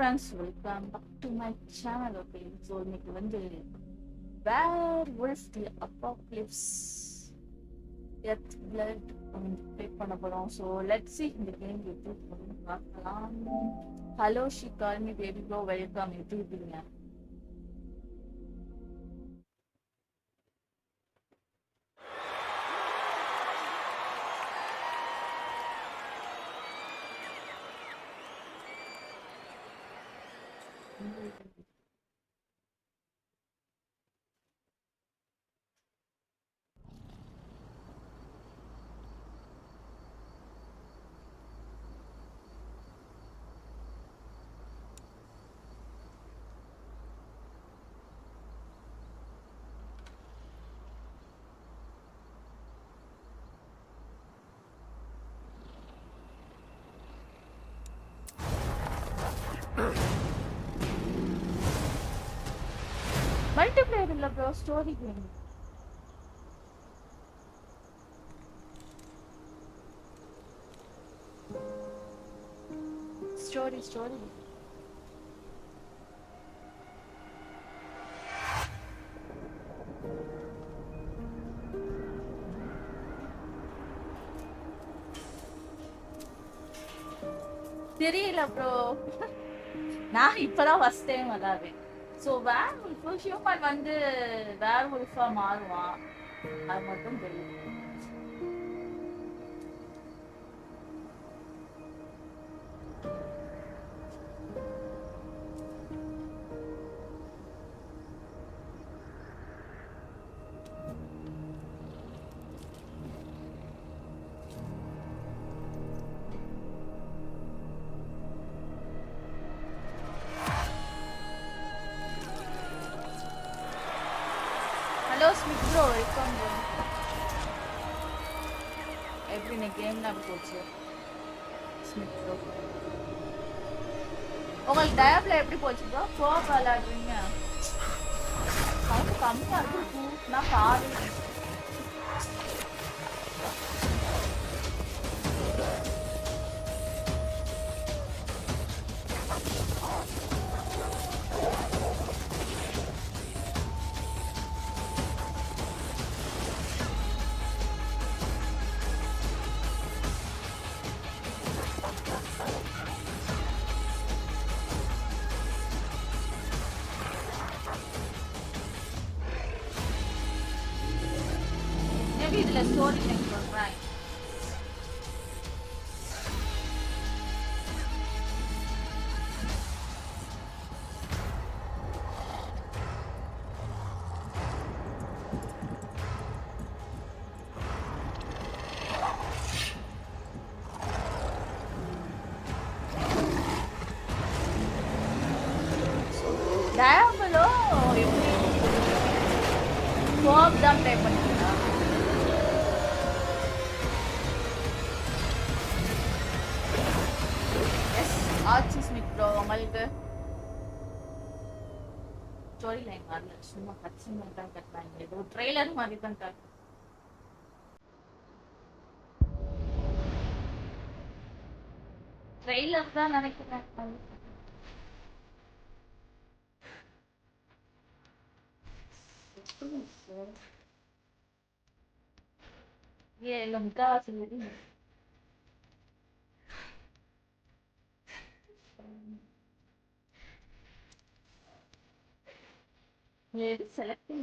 friends, welcome back to my channel. Okay, so இன்னைக்கு வந்து Werewolf the Apocalypse Earthblood play பண்ண போறோம். So let's see இந்த game எப்படி இருக்குன்னு பார்க்கலாம். Hello, she called me baby bro. Welcome. எப்படி இருக்கீங்க? Multiplayer இல்ல bro, story game. Story. தெரியல bro. நான் இப்பதான் ஃபர்ஸ்ட் டைம் விளையாடுறேன். ஸோ werewolf ஹியூமன் வந்து werewolf-ஆ மாறுவான், அது மட்டும் தெரியும். Hello Smith bro, welcome bro. எப்படி இந்த கேம்ல போச்சு ஸ்மித் bro? உங்களுக்கு டயப்ல எப்படி போச்சு bro? கோப் விளையாடுறீங்க, சவுண்ட் கம்மியா இருக்கு. நான் பாரு இதுல ஸ்டோரி லைன் சொல்றேன். டயபலோ எப்படி கோப் தான் ட்ரை பண்ணிக்கலாம். ஆச்சி ஸ்மித் ப்ரோ, உங்களுக்கு ஸ்டோரி லைன் வரல, சும்மா கட்சின் தான் கட்டுறாங்க. ஏதோ ட்ரெய்லர் மாதிரி தான் காட்டு. ட்ரெய்லர் தான் நினைக்கிறேன். இல்லை முக்காவாசி செலக்டிங்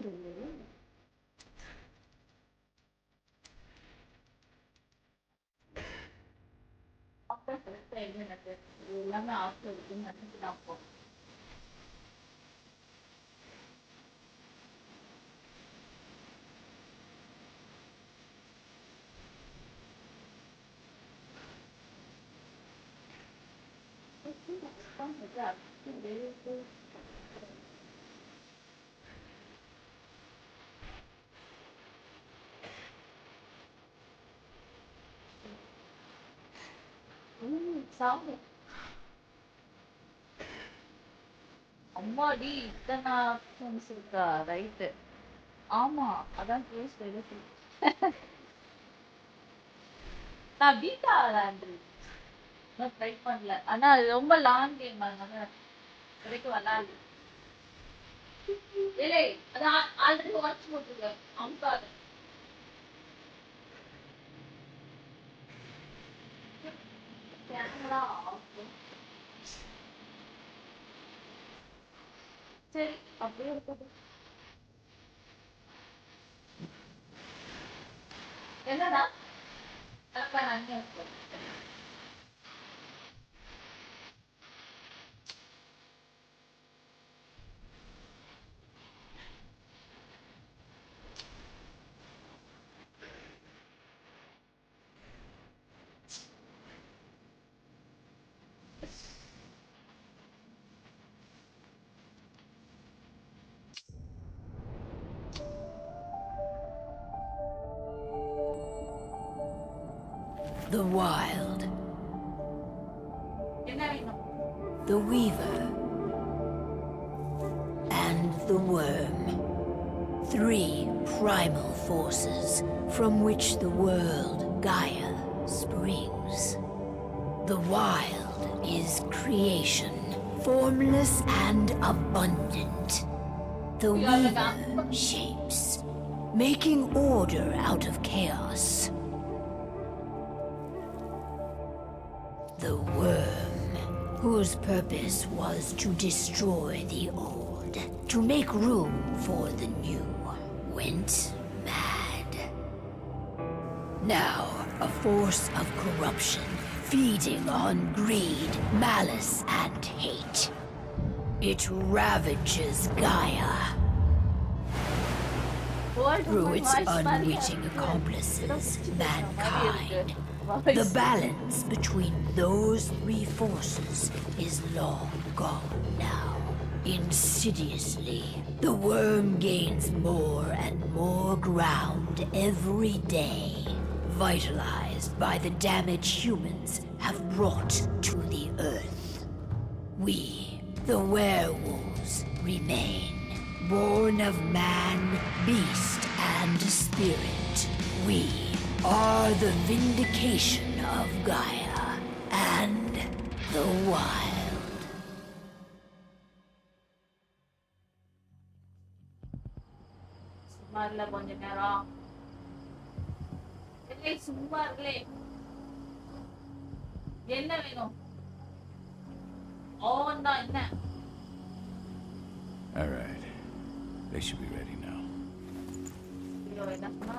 எல்லாமே ஆஃப் இருக்குன்னு நினைச்சுதான் போகும். அம்மாடி இத்தனை ஆப்ஷன்ஸ் இருக்கா? ரைட்டு, ஆமா அதான் கேஸ். நான் பீட்டா விளையாண்டு ட்ரை பண்ணல, ஆனா அது ரொம்ப லாங் கேம், அதனால வரைக்கும் வராது. ஏலே அது ஆல்ரெடி வாட்ச் போட்டுருக்க அமுக்காத. Camera off. சரி அப்படியே இருக்கட்டும். என்னடா அப்ப நான் The wild, என்ன வேணும்? the weaver, and the worm. Three primal forces from which the world, Gaia, springs. The wild is creation, formless and abundant. The weaver shapes, making order out of chaos. The worm, whose purpose was to destroy the old, to make room for the new, went mad. Now, a force of corruption, feeding on greed, malice, and hate. It ravages Gaia. Through its unwitting accomplices, mankind. The balance between those three forces is long gone now. Insidiously, the worm gains more and more ground every day, vitalized by the damage humans have brought to the Earth. We, the werewolves, remain, born of man, beast, and spirit. We are the vindication of Gaia and the wild. சும்மா இல்ல கொஞ்ச நேரம். இல்லை சும்மா இல்லே. என்ன வேணும்? Honda என்ன? All right. They should be ready now. ஐயோ என்னப்பா?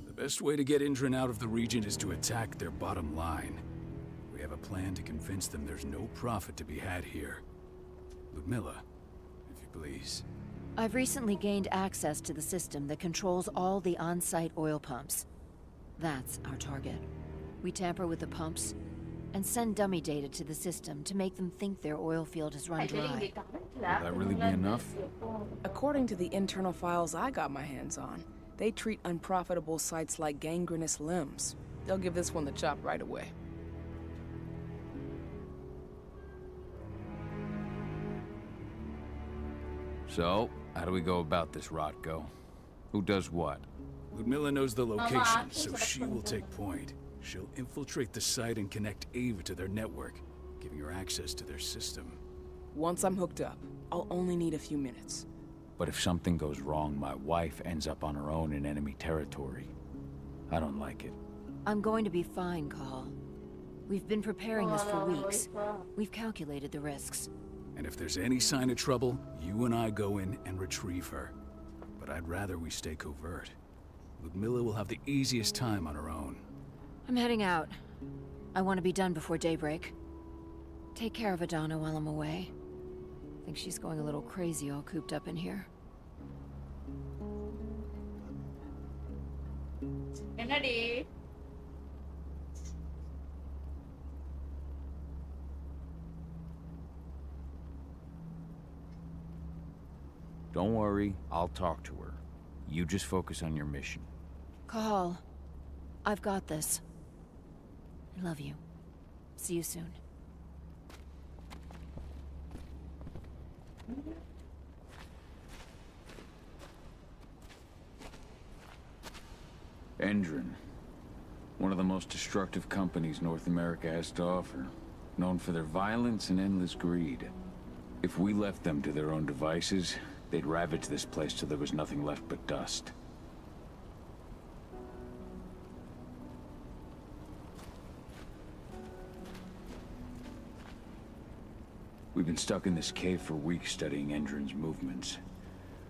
The best way to get Indran out of the region is to attack their bottom line. We have a plan to convince them there's no profit to be had here. Ludmilla, if you please. I've recently gained access to the system that controls all the on-site oil pumps. That's our target. We tamper with the pumps and send dummy data to the system to make them think their oil field has run dry. Will that really be enough? According to the internal files I got my hands on, they treat unprofitable sites like gangrenous limbs. They'll give this one the chop right away. So, how do we go about this, Rotko? Who does what? Ludmilla knows the location, so she will take point. She'll infiltrate the site and connect Ava to their network, giving her access to their system. Once I'm hooked up, I'll only need a few minutes. But if something goes wrong, my wife ends up on her own in enemy territory. I don't like it. I'm going to be fine, Cahal. We've been preparing this for weeks. We've calculated the risks. And if there's any sign of trouble, you and I go in and retrieve her. But I'd rather we stay covert. Ludmilla will have the easiest time on her own. I'm heading out. I want to be done before daybreak. Take care of Adana while I'm away. I think she's going a little crazy all cooped up in here. என்னடி? Don't worry, I'll talk to her. You just focus on your mission. Cahal, I've got this. I love you. See you soon. Indran, One of the most destructive companies North America has to offer. Known for their violence and endless greed. If we left them to their own devices, they'd ravage this place till there was nothing left but dust. We've been stuck in this cave for weeks studying Endron's movements.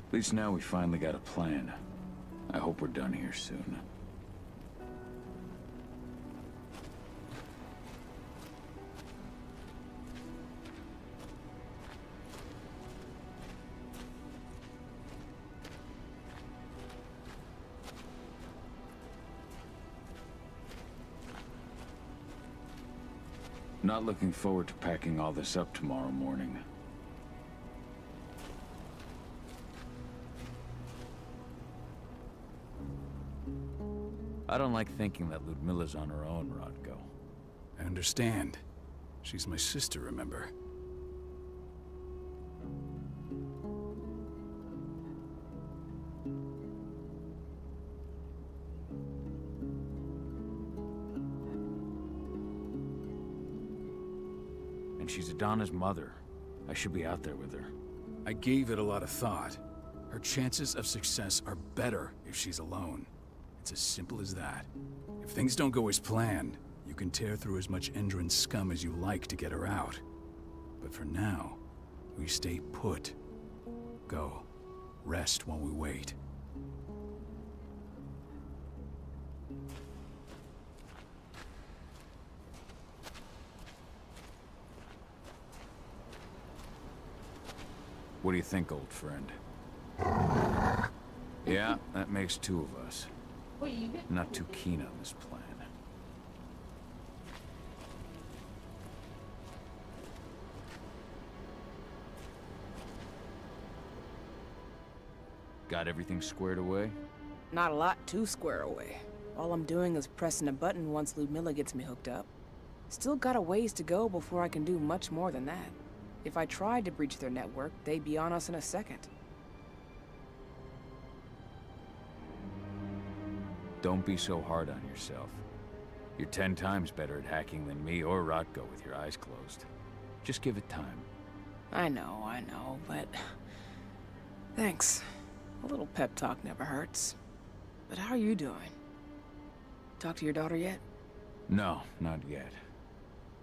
At least now we finally got a plan. I hope we're done here soon. Not looking forward to packing all this up tomorrow morning. I don't like thinking that Ludmilla's on her own, Rodko. I understand. She's my sister, remember? And she's Adana's mother. I should be out there with her. I gave it a lot of thought. Her chances of success are better if she's alone. It's as simple as that. If things don't go as planned, you can tear through as much Endron scum as you like to get her out. But for now, we stay put. Go. Rest while we wait. What do you think, old friend? Yeah, that makes two of us. Not too keen on this plan. Got everything squared away? Not a lot to square away. All I'm doing is pressing a button once Ludmilla gets me hooked up. Still got a ways to go before I can do much more than that. If I tried to breach their network, they'd be on us in a second. Don't be so hard on yourself. You're 10 times better at hacking than me or Rodko with your eyes closed. Just give it time. I know, but... Thanks. A little pep talk never hurts. But how are you doing? Talk to your daughter yet? No, not yet.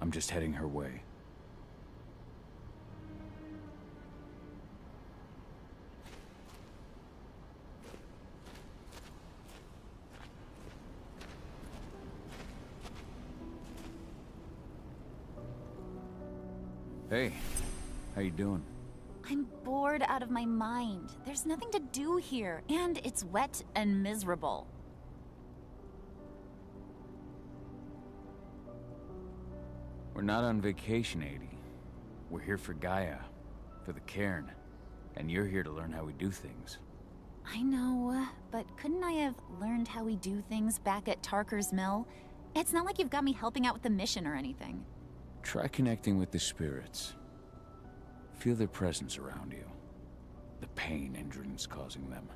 I'm just heading her way. Hey, how you doing? I'm bored out of my mind. There's nothing to do here, and it's wet and miserable. We're not on vacation, Adie. We're here for Gaia, for the cairn, and you're here to learn how we do things. I know, but couldn't I have learned how we do things back at Tarker's Mill? It's not like you've got me helping out with the mission or anything. Try connecting with the spirits. Feel their presence around you. The pain Endron's causing them.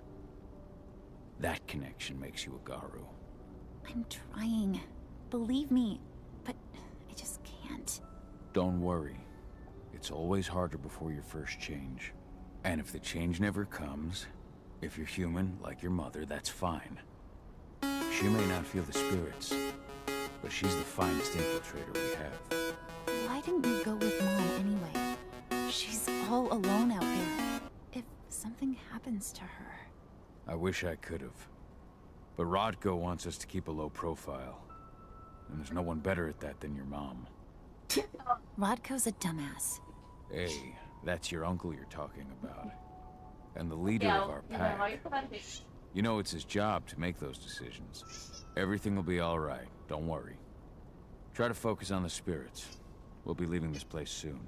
That connection makes you a Garu. I'm trying. Believe me, but I just can't. Don't worry. It's always harder before your first change. And if the change never comes, if you're human, like your mother, that's fine. She may not feel the spirits, but she's the finest infiltrator we have. Why didn't you go with Mom anyway? She's all alone out there. If something happens to her... I wish I could have. But Rodko wants us to keep a low profile. And there's no one better at that than your mom. Rodko's a dumbass. Hey, that's your uncle you're talking about. And the leader of our pack. You know it's his job to make those decisions. Everything will be all right, don't worry. Try to focus on the spirits. We'll be leaving this place soon.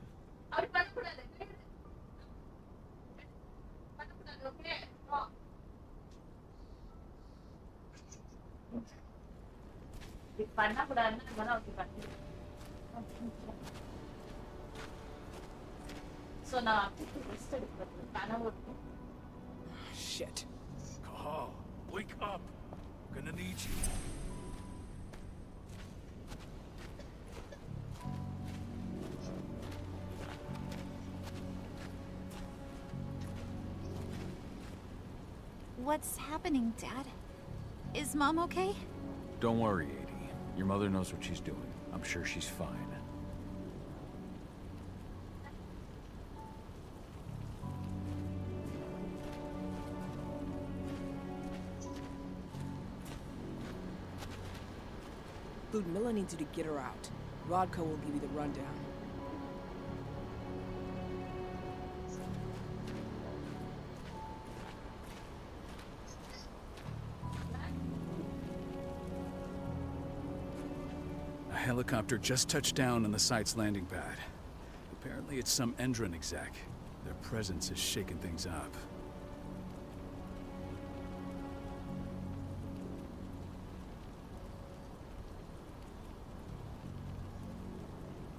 Shit. Cahal, wake up. We're gonna need you. What's happening, Dad? Is Mom okay? Don't worry, Edie. Your mother knows what she's doing. I'm sure she's fine. Ludmilla needs you to get her out. Rodko will give you the rundown. A helicopter just touched down on the site's landing pad. Apparently it's some Endron exec. Their presence is shaking things up.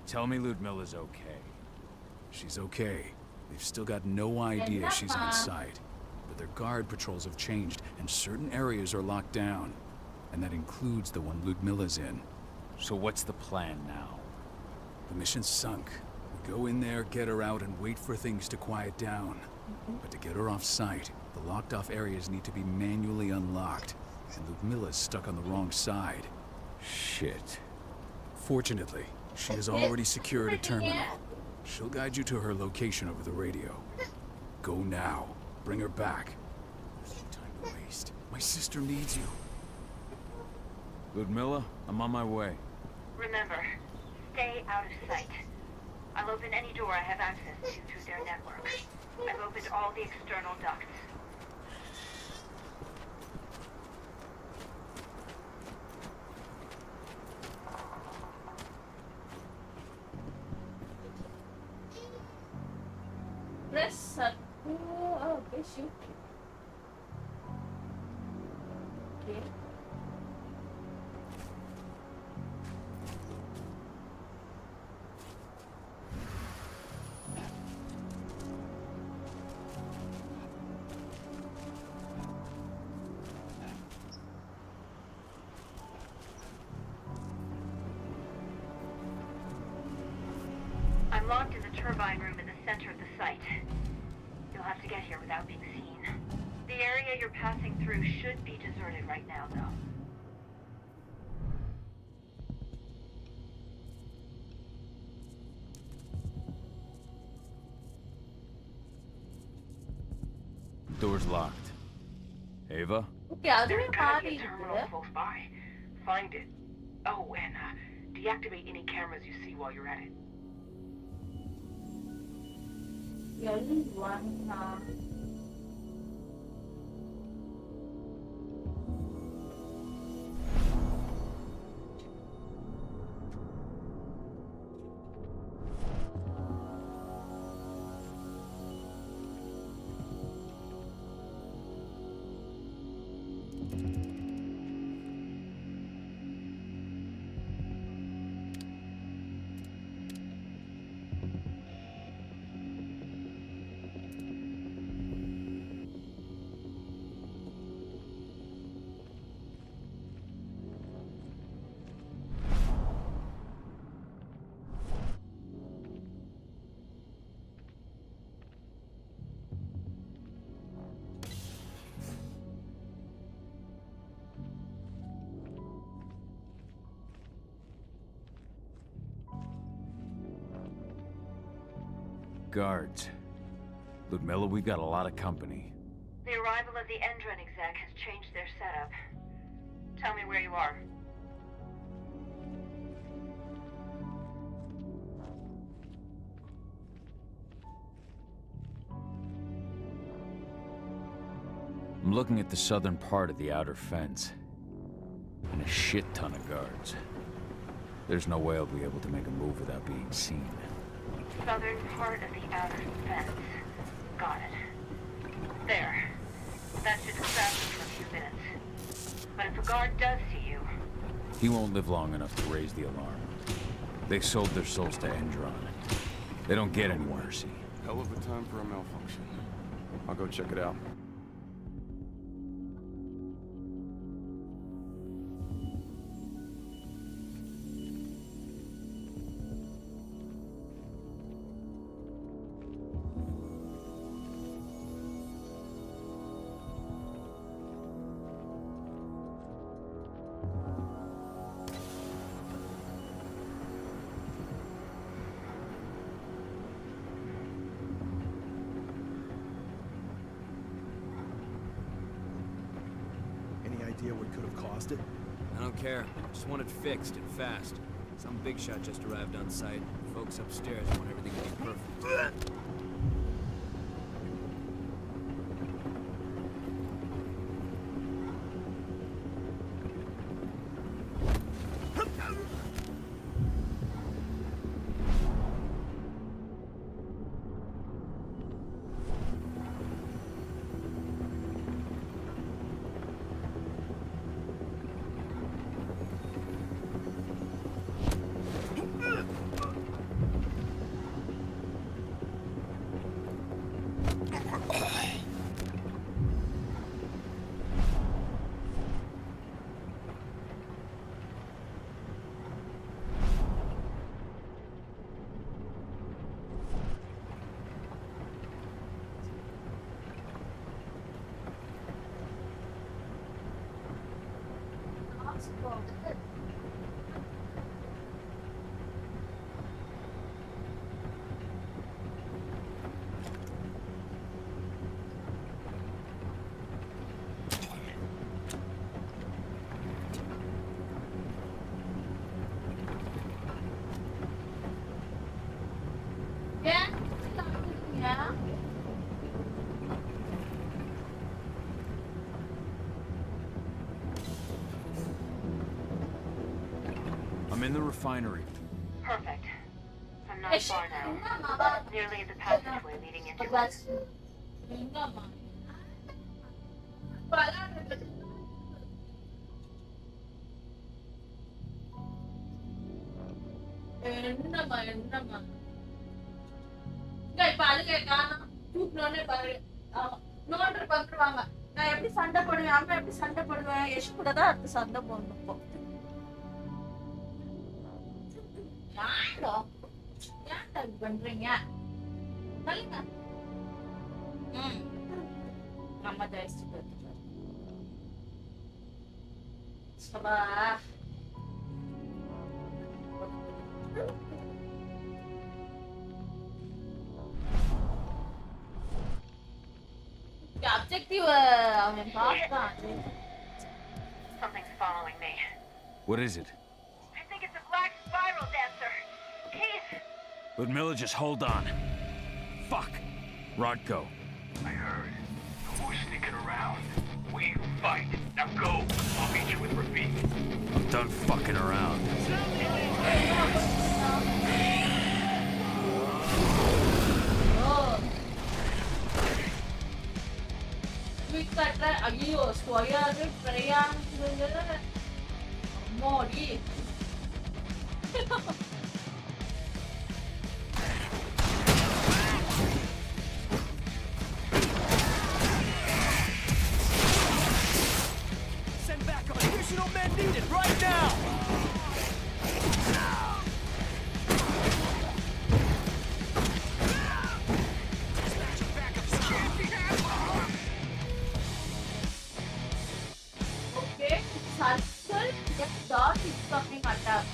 Tell me Ludmilla's okay. She's okay. They've still got no idea she's on site. But their guard patrols have changed, and certain areas are locked down. And that includes the one Ludmilla's in. So what's the plan now? The mission's sunk. We go in there, get her out, and wait for things to quiet down. But to get her off site, the locked-off areas need to be manually unlocked. And Ludmilla's stuck on the wrong side. Shit. Fortunately, she has already secured a terminal. She'll guide you to her location over the radio. Go now. Bring her back. There's no time to waste. My sister needs you. Ludmilla, I'm on my way. Remember, stay out of sight. I'll open any door I have access to through their network. I've opened all the external ducts. Press oh, okay, shoot. Okay. I'm locked in the turbine room in the center of the site. You'll have to get here without being seen. The area you're passing through should be deserted right now, though. Door's locked. Ava? Okay, அதுவே There's gotta மாறி be a terminal இருக்கு. close by. Find it. Oh, and deactivate any cameras you see while you're at it. L1 Guards. Ludmilla, we've got a lot of company. The arrival of the Endron exec has changed their setup. Tell me where you are. I'm looking at the southern part of the outer fence. And a shit ton of guards. There's no way I'll be able to make a move without being seen. Southern part of the outer fence. Got it. There. That should distract you for a few minutes. But if a guard does see you... He won't live long enough to raise the alarm. They sold their souls to Endron. They don't get any mercy. Hell of a time for a malfunction. I'll go check it out. idea what could have caused it? I don't care. Just want it fixed and fast. Some big shot just arrived on site. Folks upstairs want everything to be perfect. I'm in the refinery. Perfect. I'm not far now. Nearly the passageway leading into it. நான் எப்படி சண்டை போடுவேன் அம்மா எப்படி சண்டை போடுவேன் யஷ் கூட தான் அடுத்து சண்டை போடணும் ஏன் பண்றீங்க சொல்லுங்க நம்ம ஜெயிச்சுட்டு சபா objective அவன் பார்த்தான் Something's following me. What is it? I think it's a black spiral dancer. Keith! Ludmilla, just hold on. Fuck! Rodko. I heard. Who's sneaking around? We fight. Now go. I'll meet you with Rafik. I'm done fucking around. ஐயோ square triangle Modi Send back on additional men needed right now! dot is coming attack.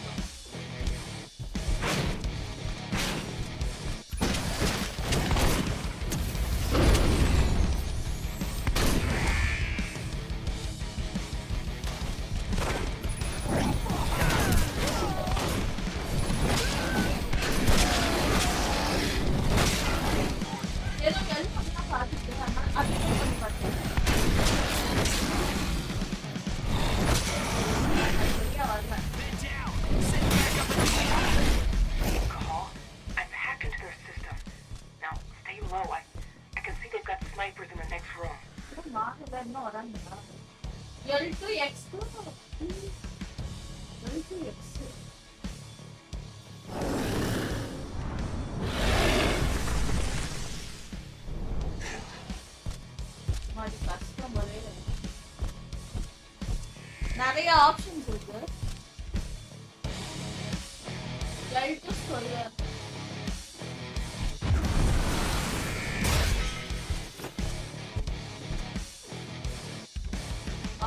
நிறைய options இருக்கு. L2 square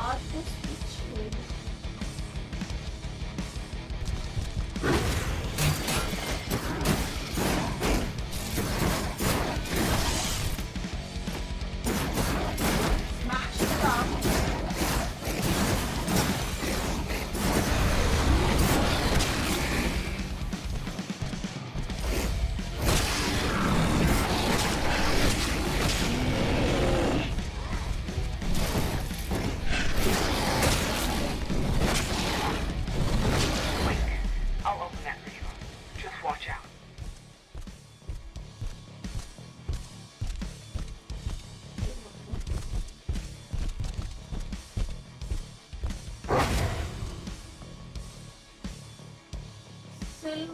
R2 ஸ்விட்ச் Dragon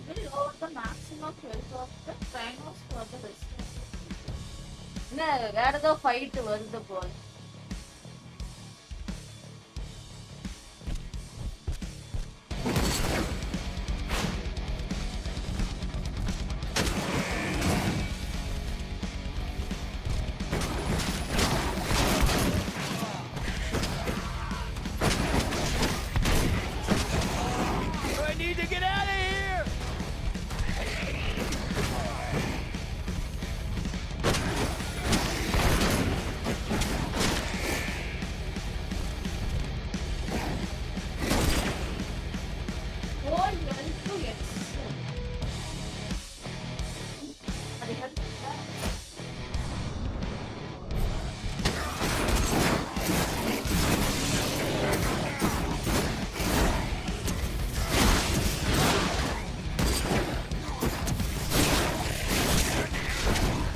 will load the maximum health of the Rhinos for the resistance. No, வேற ஏதோ fight வருது போல. I need to get out of here! Oh, yes. அது help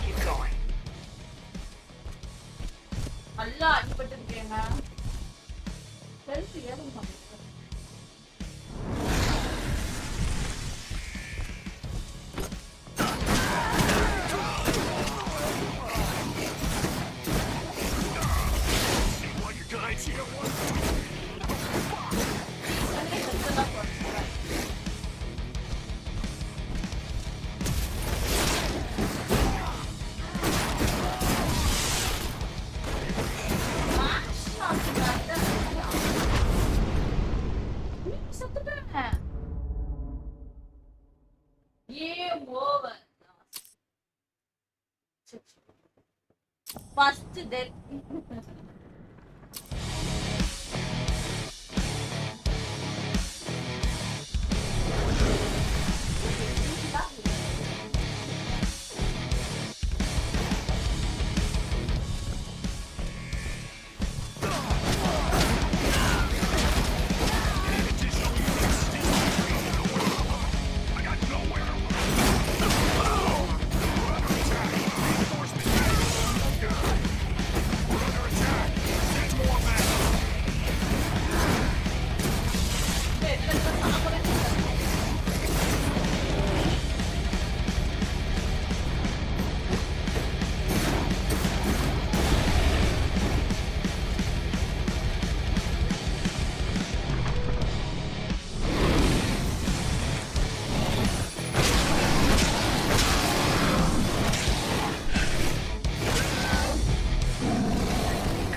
Keep going. நல்லா அடிபட்டிருக்கேங்க. Health ஏறும் நமக்கு. While you're dying here, ஹெல்த்தெல்லாம் குறைச்சிக்கிறேன். செத்துட்டேன். Game over. First death. I got nowhere. We're under attack. Send more men.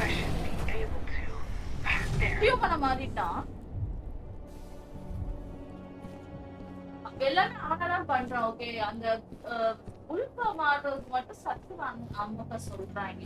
I should be able to. There. ஹியூமனை மாறிட்டான். எல்லாமே அவனதான் பண்றான். Okay, அந்த உள்பா மாறுறதுக்கு மட்டும் சத்து அம்மா சொல்றாங்க.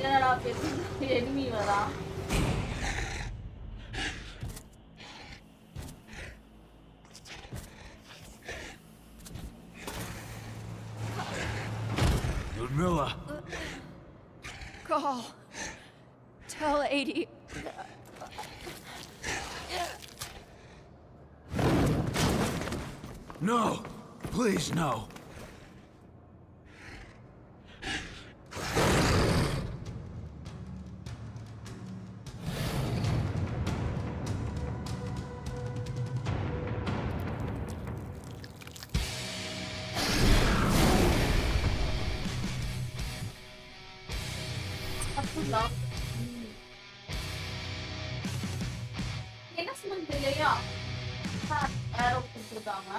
என்னடா பெரிய எனிமி வரா. Ludmilla! Cahal. Tell 80. No! Please, no! என்ன ஸ்மெல் இல்லையா? ஏரோ கொடுத்துருக்காங்க.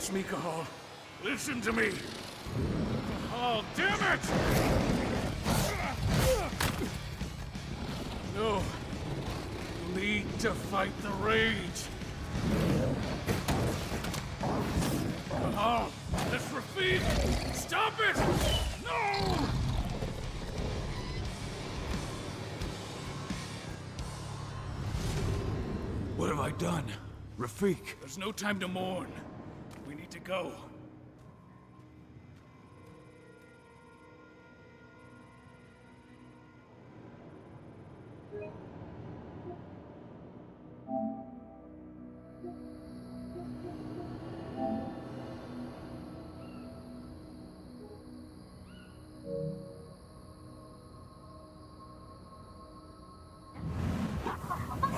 touch me, Cahal. Listen to me. Cahal, damn it! No. You need to fight the rage. Cahal, that's Rafik! Stop it! No! What have I done? Rafik. There's no time to mourn. We need to go.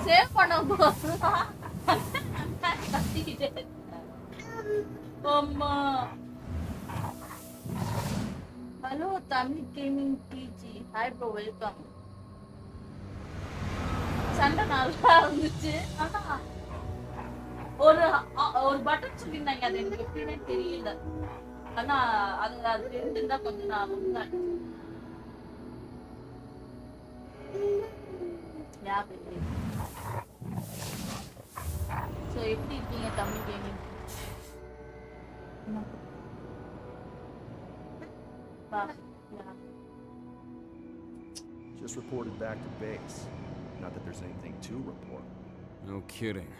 Save பண்ண போறா கத்திக்கிட்டே அம்மா hello Tamil gaming டிஜி hi bro welcome சண்டை நல்லா இருந்துச்சு ஆனா ஒரு button சொல்லியிருந்தாங்க அது எனக்கு எப்படின்னே தெரியல ஆனா அது இருந்துருந்தா கொஞ்சம் நான் முன்னாடி So, எப்படி இருக்கீங்க Tamil gaming? Just reported back to base. Not that there's anything to report. No kidding.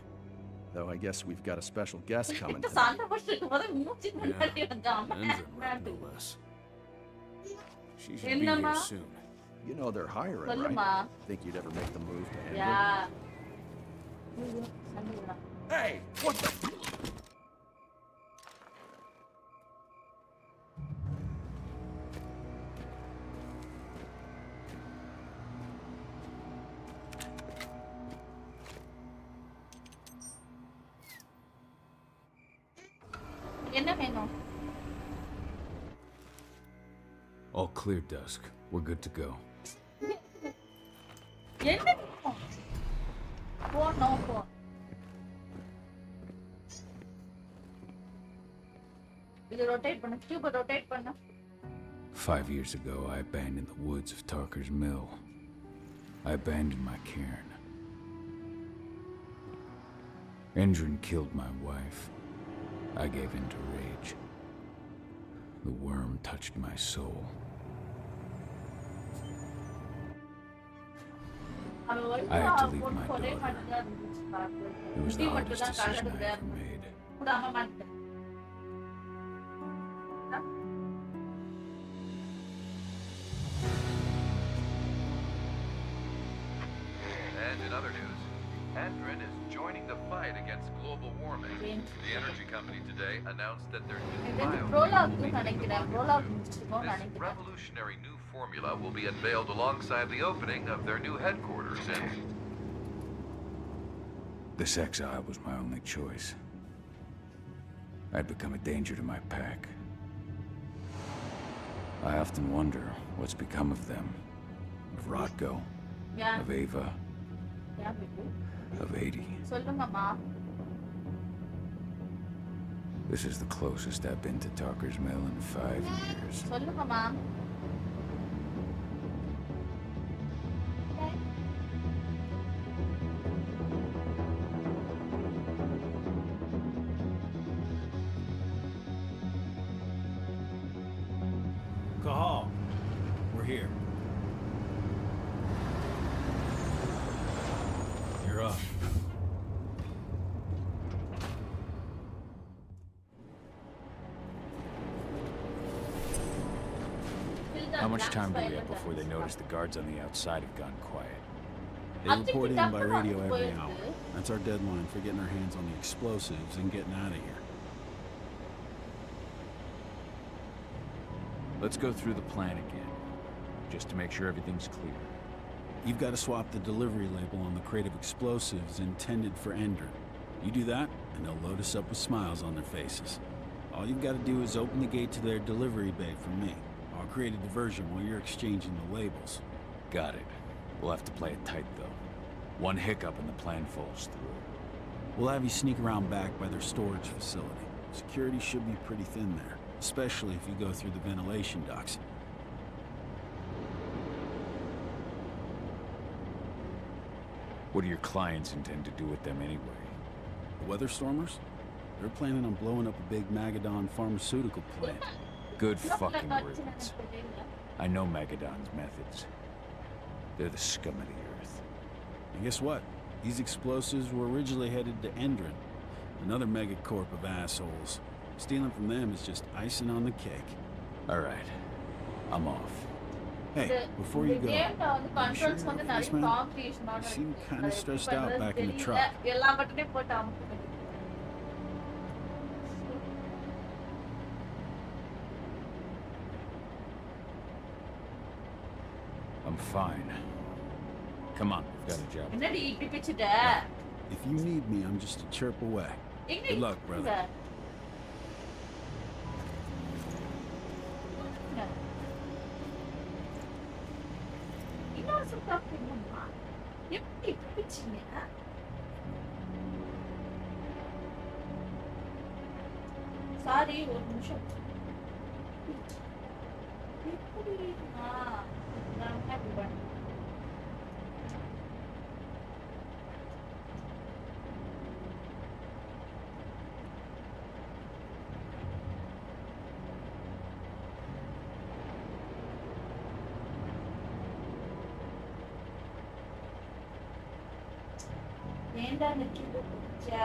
Though I guess we've got a special guest coming tonight. சண்டை போட்டுட்டு போது மூச்சு முன்னாடி வந்தாங்க. No less. She should be here soon. You know they're hiring, right? Think you'd ever make the move to Ender? Yeah. Hey, what the? என்ன வேணும்? All clear, Dusk. We're good to go. என்ன வேணும்? போ. இது rotate பண்ணு. Cube rotate பண்ணு. 5 years ago, I abandoned the woods of Tarker's Mill. I abandoned my cairn. Endrin killed my wife. I gave in to rage. The worm touched my soul. I had to leave my daughter. It was the hardest decision I ever made. And in other news, Endrin is joining the fight against global warming. The energy company today announced that their new biofuel will be utilized. This revolutionary new formula will be unveiled alongside the opening of their new headquarters in... This exile was my only choice. I'd become a danger to my pack. I often wonder what's become of them. Of Rotko. Yeah. Of Ava. Yeah, of 80. சொல்லுங்கம்மா. This is the closest I've been to Tarker's Mill in 5 years. சொல்லுங்கம்மா. Cahal, we're here. You're up. How much time do we have before they notice the guards on the outside have gone quiet? They report in by radio every hour. That's our deadline for getting our hands on the explosives and getting out of here. Let's go through the plan again, just to make sure everything's clear. You've got to swap the delivery label on the crate of explosives intended for Ender. You do that, and they'll load us up with smiles on their faces. All you've got to do is open the gate to their delivery bay for me. I'll create a diversion while you're exchanging the labels. Got it. We'll have to play it tight, though. One hiccup and the plan falls through. We'll have you sneak around back by their storage facility. Security should be pretty thin there, especially if you go through the ventilation ducts. What do your clients intend to do with them anyway? The Weatherstormers? They're planning on blowing up a big Magadon pharmaceutical plant. Good fucking riddance. I know Magadon's methods. They're the scum of the earth. And guess what? These explosives were originally headed to Endron, another megacorp of assholes. Stealing from them is just icing on the cake. Alright. I'm off. Hey, before you go, you sure you're a policeman? You seem kind of stressed out back in the truck. I'm fine. Come on, we've got a job. If you need me, I'm just a chirp away. Good luck, brother. Sorry, ஒரு நிமிஷம். நான் happy பண்ணேன். ஏண்டா நிக்கிட்டு போச்சா?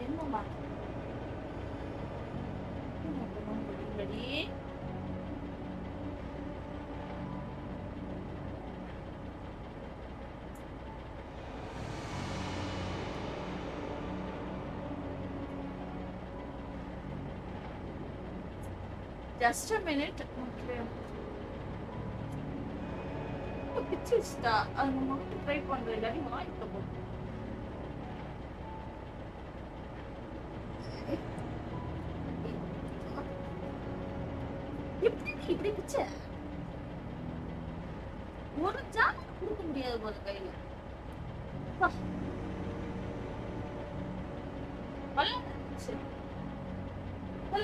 என்னம்மா? ready? Just a minute. Okay. It's just I'm going to try one way. Let me know. இப்படி பிச்சை ஒரு ஜாம கொடுக்க முடியாது போல கையில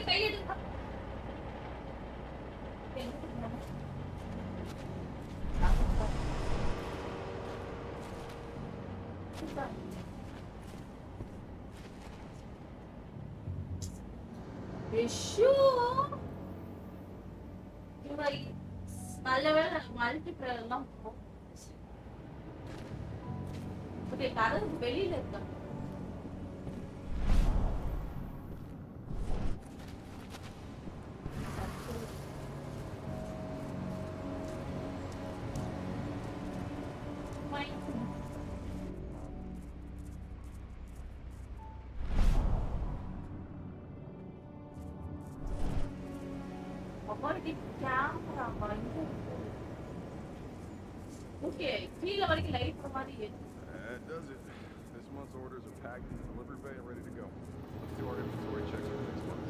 கையெடுக்க நல்ல வேளை மல்டிப்ளேயர் எல்லாம் கதவு வெளியில இருக்க Okay, feel like light for money. That does it. This month's orders are packed in the delivery bay and ready to go. Let's do our inventory checks for next month.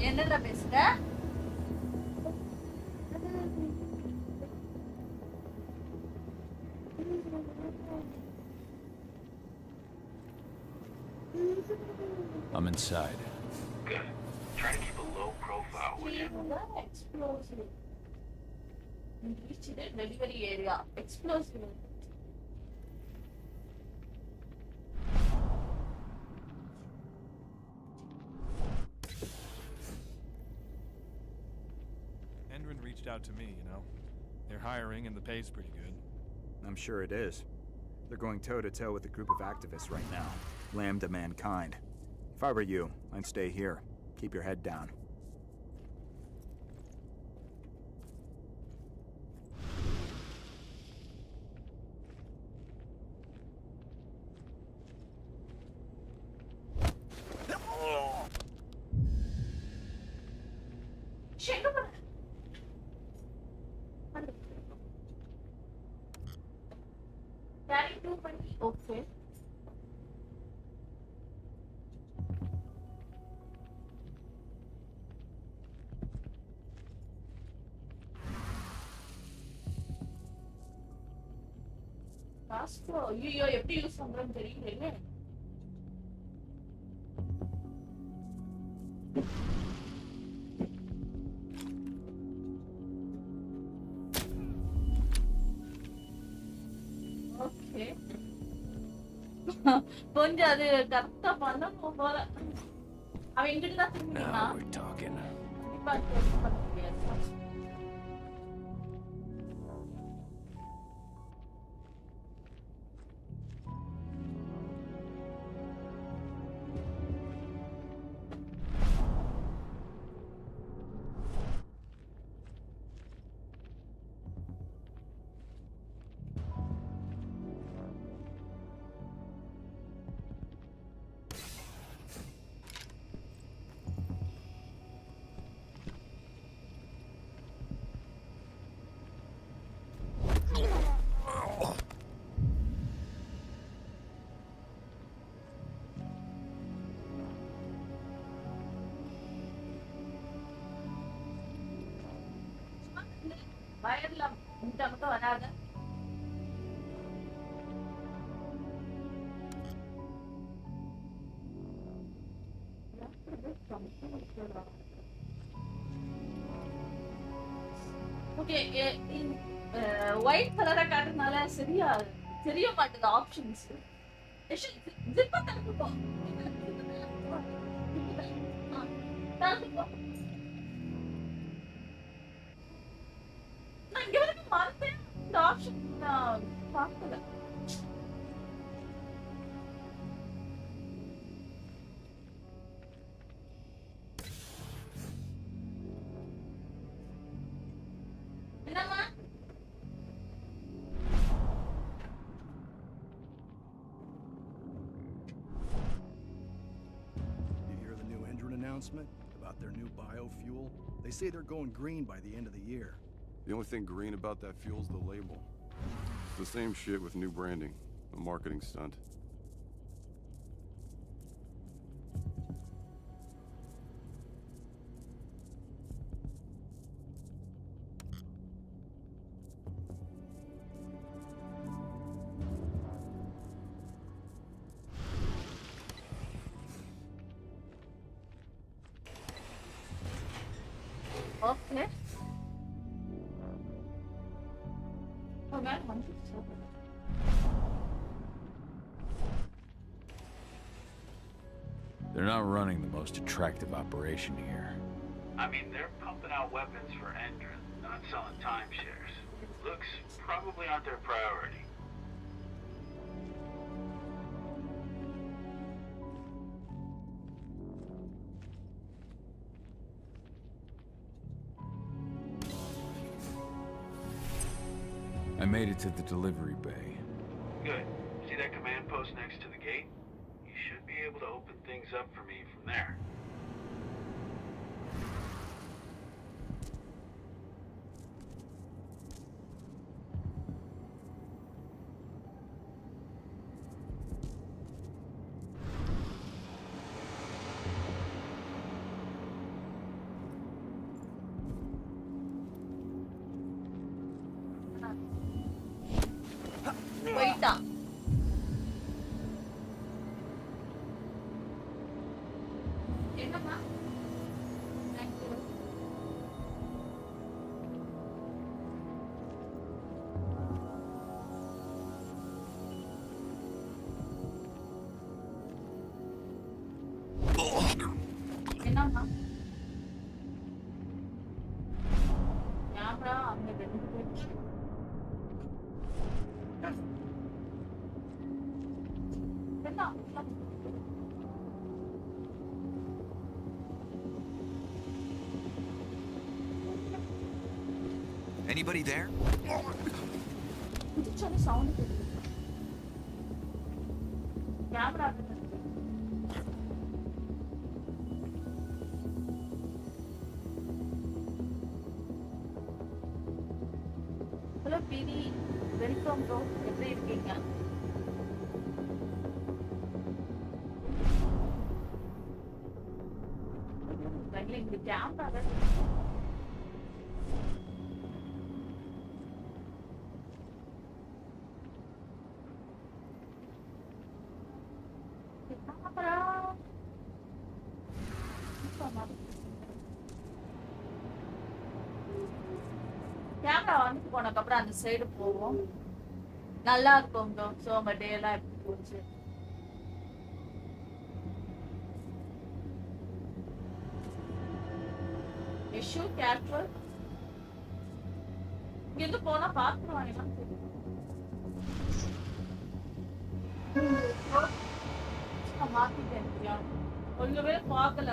என்னடா பேசுற? I'm inside. Good. Try to keep a low profile. for you. Explosive. Reach the delivery area. Explosive. Endrin reached out to me, you know. They're hiring and the pay's pretty good. I'm sure it is. They're going toe-to-toe with a group of activists right now. Lambda mankind. If I were you, I'd stay here. Keep your head down. Okay. ஐயோ எப்படி use பண்றேன்னு தெரியல. Okay கொஞ்சம் அது கரெக்டா பண்ணணும் போல. அவன் இங்கிட்டு தான் திரும்பினா கண்டிப்பா பண்ண முடியாது. வயர்ல முட்டை மட்டும் வராது. ஓகே ஒயிட் கலரா காட்டுறதுனால சரியா தெரிய மாட்டேங்குது ஆப்ஷன்ஸ். ஜிப்ப தரப்பு போ. தரப்பு போ. நான் இங்க வரைக்கும் மறந்தேன். இந்த ஆப்ஷன் நான் பார்க்கல. என்னம்மா? You hear the new Endrin announcement about their new biofuel? They say they're going green by the end of the year. The only thing green about that fuel's the label. It's the same shit with new branding. A marketing stunt. Okay. They're not running the most attractive operation here. I mean, they're pumping out weapons for Endrin, not selling timeshares. Looks probably aren't their priority. I made it to the delivery bay. Good. See that command post next to the gate? You should be able to open things up for me from there. போயிட்டா. என்னம்மா? என்ன Anybody there? குதிச்சோன்னு sound கேக்குது camera hello பிடி welcome bro எப்படி இருக்கீங்க இந்த camera camera வந்துட்டு போனதுக்கப்புறம் அந்த சைடு போவோம் நல்லா இருக்கும் ப்ரோ ஸோ உங்க டே எல்லாம் எப்படி போச்சு இஷ்யூ கேர்ஃபுல் இங்கிருந்து போனா பார்த்துருவாங்க மாத்திட்டேன் ஒண்ணுமே பார்க்கல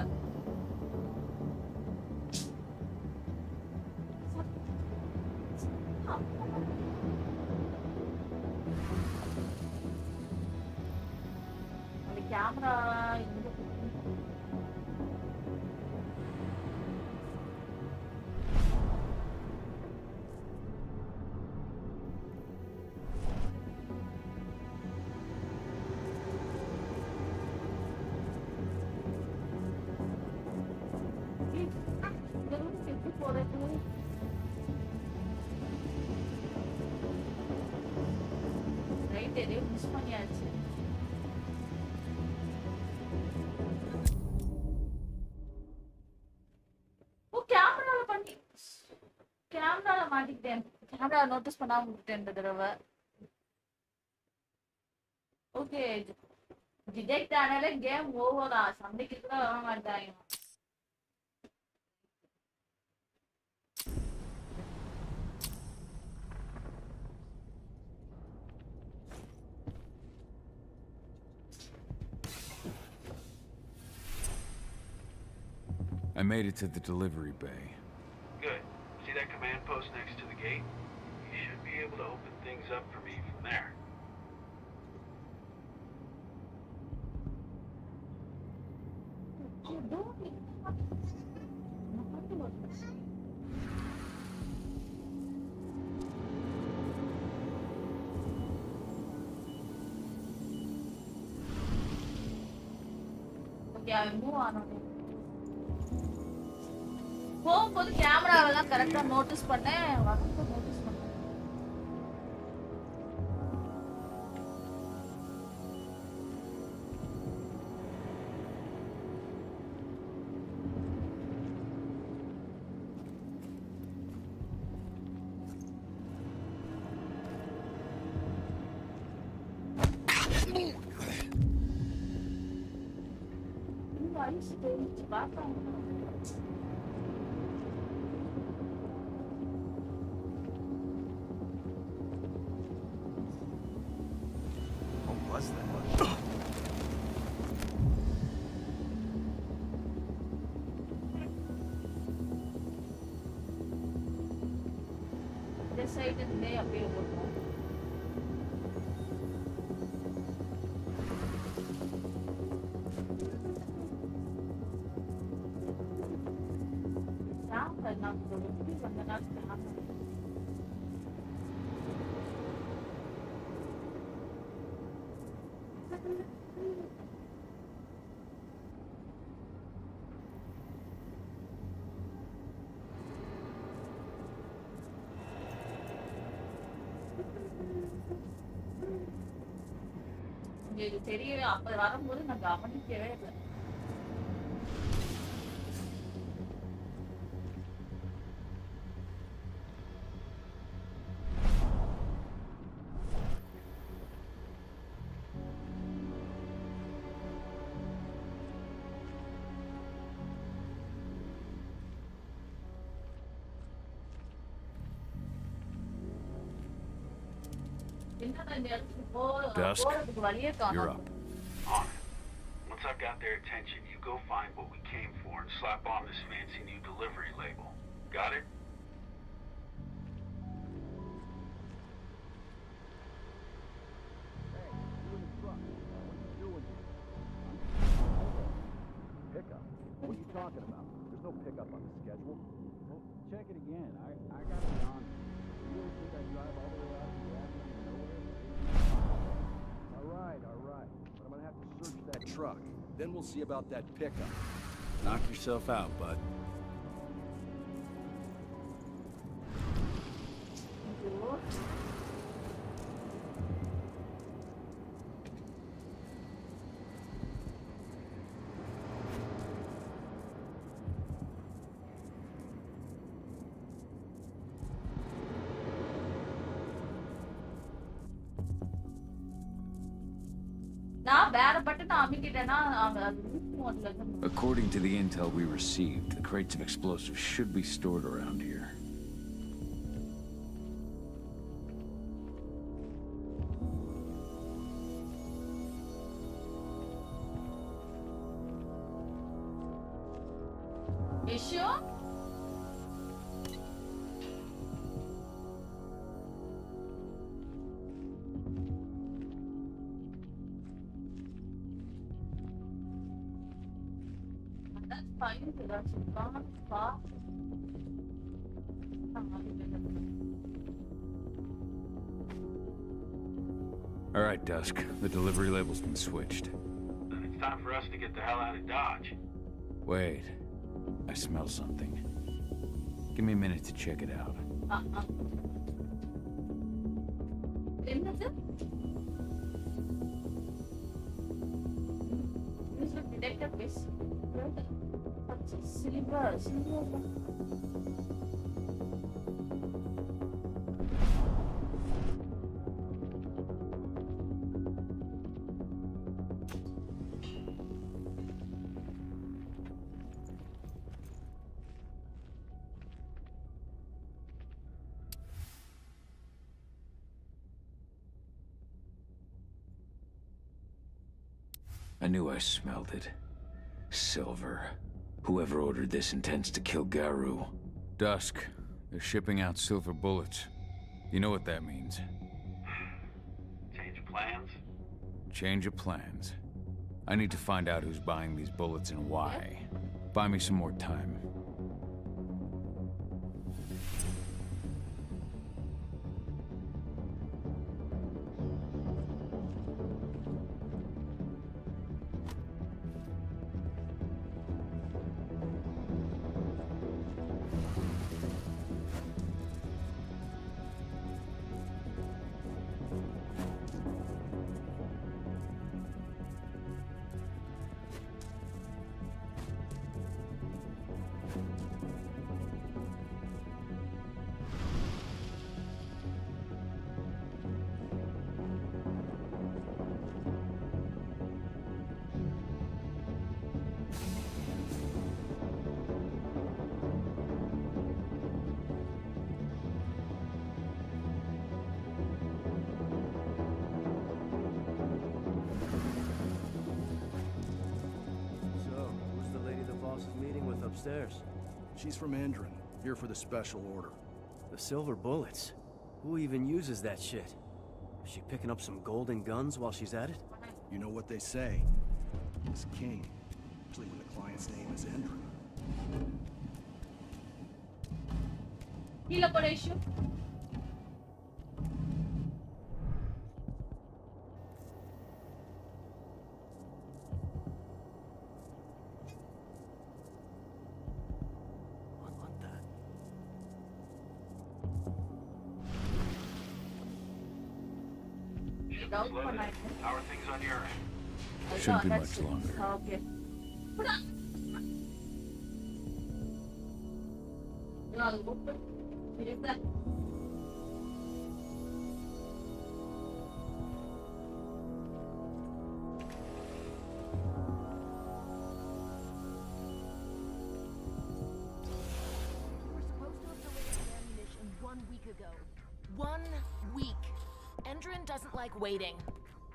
கேமரா ரைட் எதையோ மிஸ் பண்ணியாச்சு கேமரால மாட்டிக்கிட்டேன் கேமரா நோட்டீஸ் பண்ணாம விட்டுட்டேன் இந்த தடவை ஓகே டிடெக்ட் ஆனாலே கேம் ஓவரா சண்டைக்கு கூட வர மாட்டாங்க I made it to the delivery bay. Good. See that command post next to the gate? You should be able to open things up for me from there. Okay, I will move on. போகும்போது கேமராவெல்லாம் கரெக்டா notice பண்ணேன் வந்து notice பண்ணேன் ice தெரிஞ்சு பார்த்தாங்க Was that? This side is there available. Sound like not good. When the not happen. இது தெரியவே அப்ப வரும்போது நான் கவனிக்கவே இல்லை Dusk, you're up. On it. Once I've got their attention, you go find what we came for and slap on this fancy new delivery label. Got it? Pickup? What are you talking about? There's no pickup on the schedule. Well, check it again. I got it on. You really think I drive all the way out to the avenue of nowhere? All right. But I'm gonna have to search that truck. Then we'll see about that pickup. Knock yourself out, bud. According to the intel we received, the crates of explosives should be stored around here. You sure? That's fine. That's not far. All right, Dusk. The delivery label's been switched. Then it's time for us to get the hell out of Dodge. Wait. I smell something. Give me a minute to check it out. Silver. I knew I smelled it. Silver. Whoever ordered this intends to kill Garu. Dusk. They're shipping out silver bullets. You know what that means. Change of plans? Change of plans. I need to find out who's buying these bullets and why. Buy me some more time. Upstairs. She's from Endron, here for the special order. The silver bullets? Who even uses that shit? Is she picking up some golden guns while she's at it? You know what they say. It's king, especially when the client's name is Endron. Heal operation. Loaded. How are things on your end? Shouldn't be much longer. Okay. Ammunition 1 week ago. 1 week. Endron doesn't like waiting.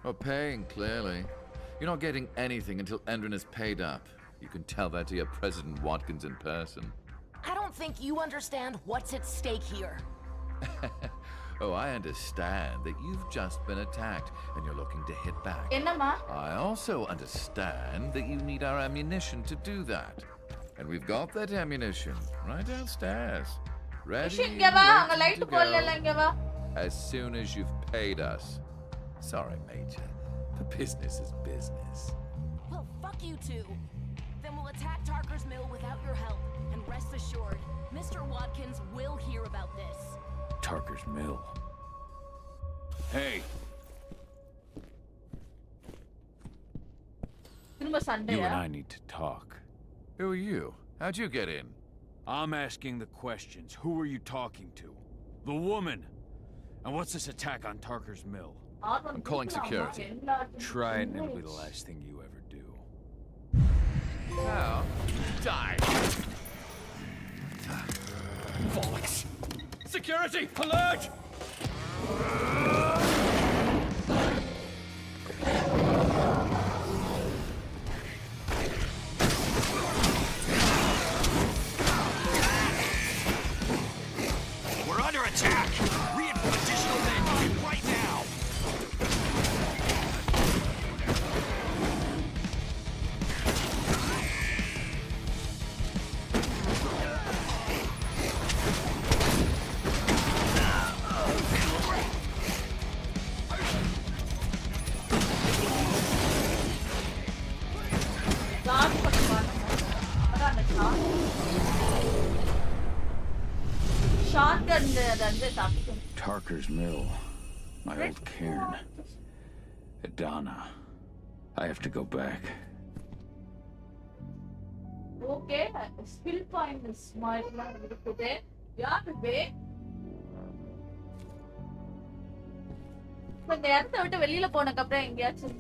Well, paying, clearly. You're not getting anything until Endrin is paid up. You can tell that to your President Watkins in person. I don't think you understand what's at stake here. Oh, I understand that you've just been attacked and you're looking to hit back. Enna I also understand that you need our ammunition to do that. And we've got that ammunition right downstairs. Ready and waiting to go as soon as you've paid us. Sorry, Major. The business is business. Well, fuck you two. Then we'll attack Tarker's Mill without your help. And rest assured, Mr. Watkins will hear about this. Tarker's Mill. Hey! You and I need to talk. Who are you? How'd you get in? I'm asking the questions. Who are you talking to? The woman! And what's this attack on Tarker's Mill? I'm calling security. Try it and it'll be the last thing you ever do. Now, die! Bollocks! Security! Alert! We're under attack! Additional men right now! Tarker's Mill. My old cairn. Adana. I have to go back. Okay, skill point is smart. Yeah, babe. இந்த இடத்த விட்டு வெளியில போனதுக்கு அப்புறம் எங்கேயாச்சும்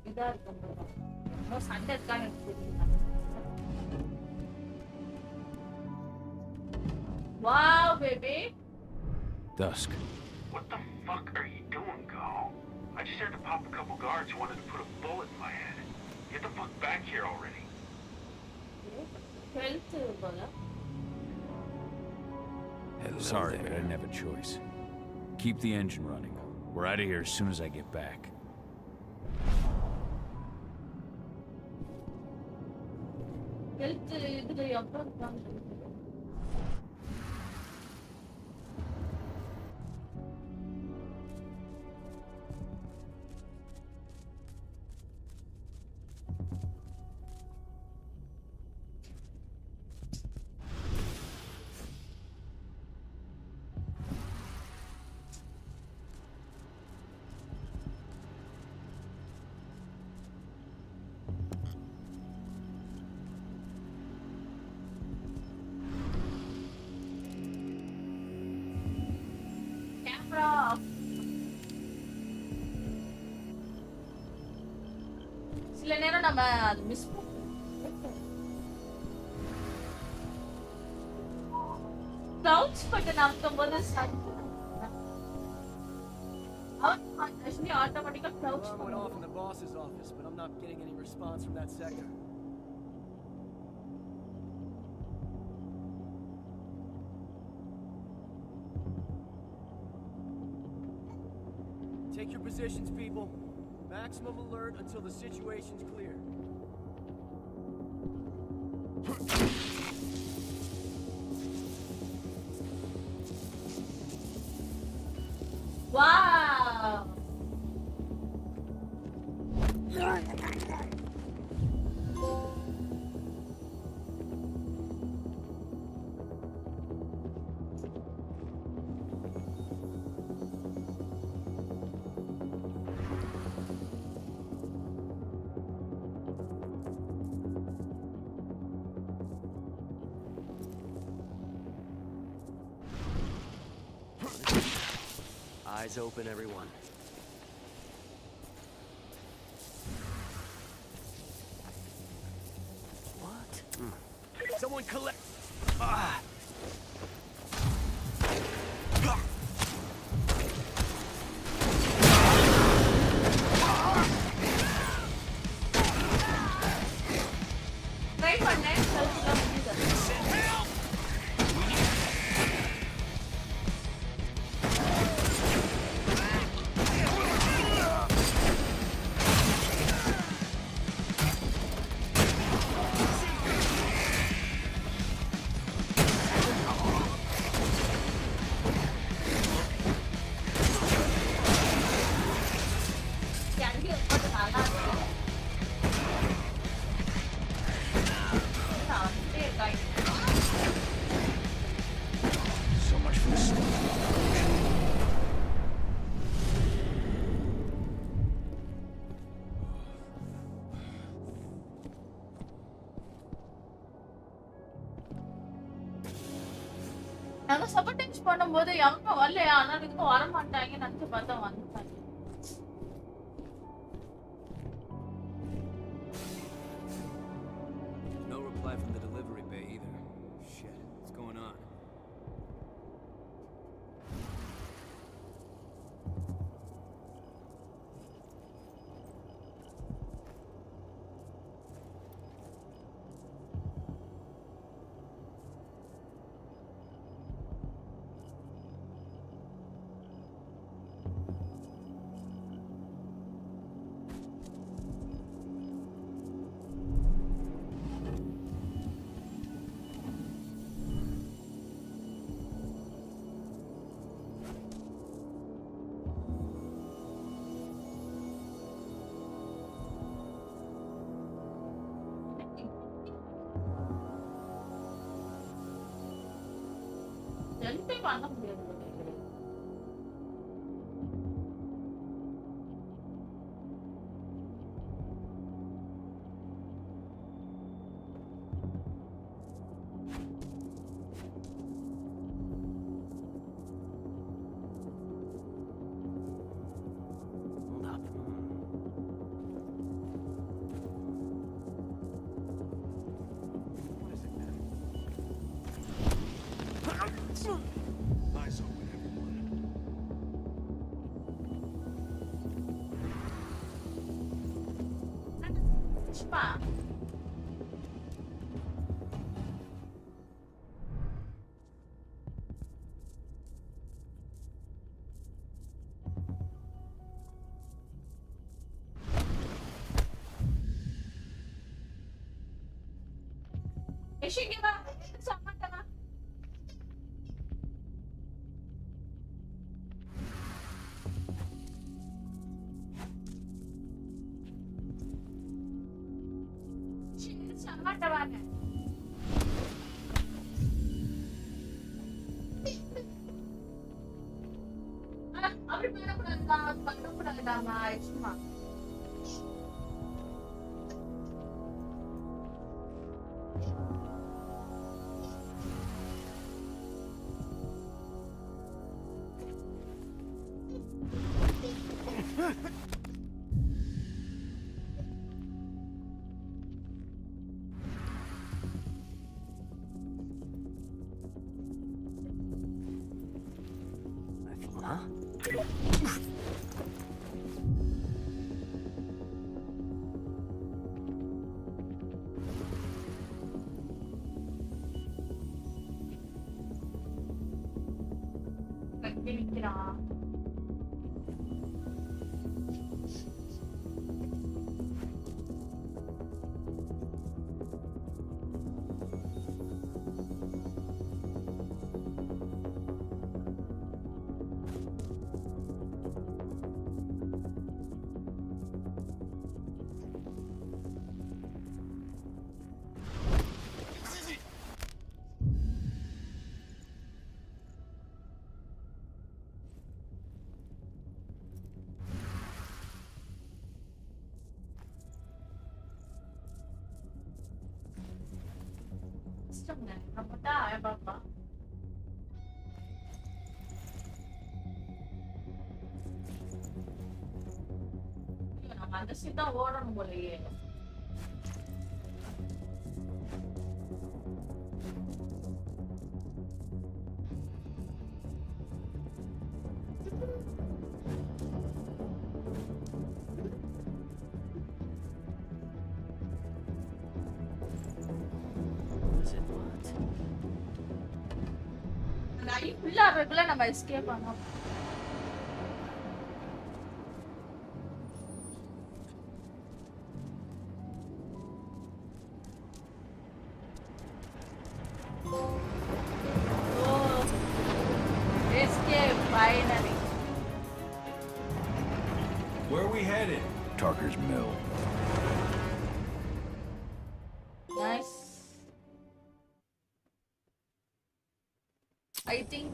இதா இருக்கும் சண்டை இருக்கான்னு எனக்கு தெரியல. Wow, baby. Dusk. What the fuck are you doing, Cahal? I just had to pop a couple guards who wanted to put a bullet in my head. Get the fuck back here already. Sorry, but I didn't have a choice. Keep the engine running. We're out of here as soon as I get back. சில நேரம் நம்ம அது miss crouch button அமுக்கும்போது actually automatically crouch went off in the boss's office, but I'm not getting any response from that sector. Take your positions, people. Maximum alert until the situation's clear. Wow! Eyes open, everyone. What? Someone collect. Ah! நாங்க சபடைஸ் பண்ணும்போது யாரும் வரலையா ஆனா இதுக்கு வர மாட்டாங்க நினைச்சு பார்த்தா வந்துட்டாங்க No reply from the delivery bay either. Shit, what's going on? ஜெல்பே பண்ண முடியாது Eyes open, everyone. Spa. Eşi gibi sama tama. Şimdi sama tama. Abi பண்ணக்கூடாதுடாமா சும்மா Huh? நிக்கிறான் Kamu tahu ya Bapak? Ada sih tahu orang boleh. Full-ஆ இருக்குல நம்ம escape பண்ணோம். Escape finally. Where are we headed? Tarker's Mill. Nice. I think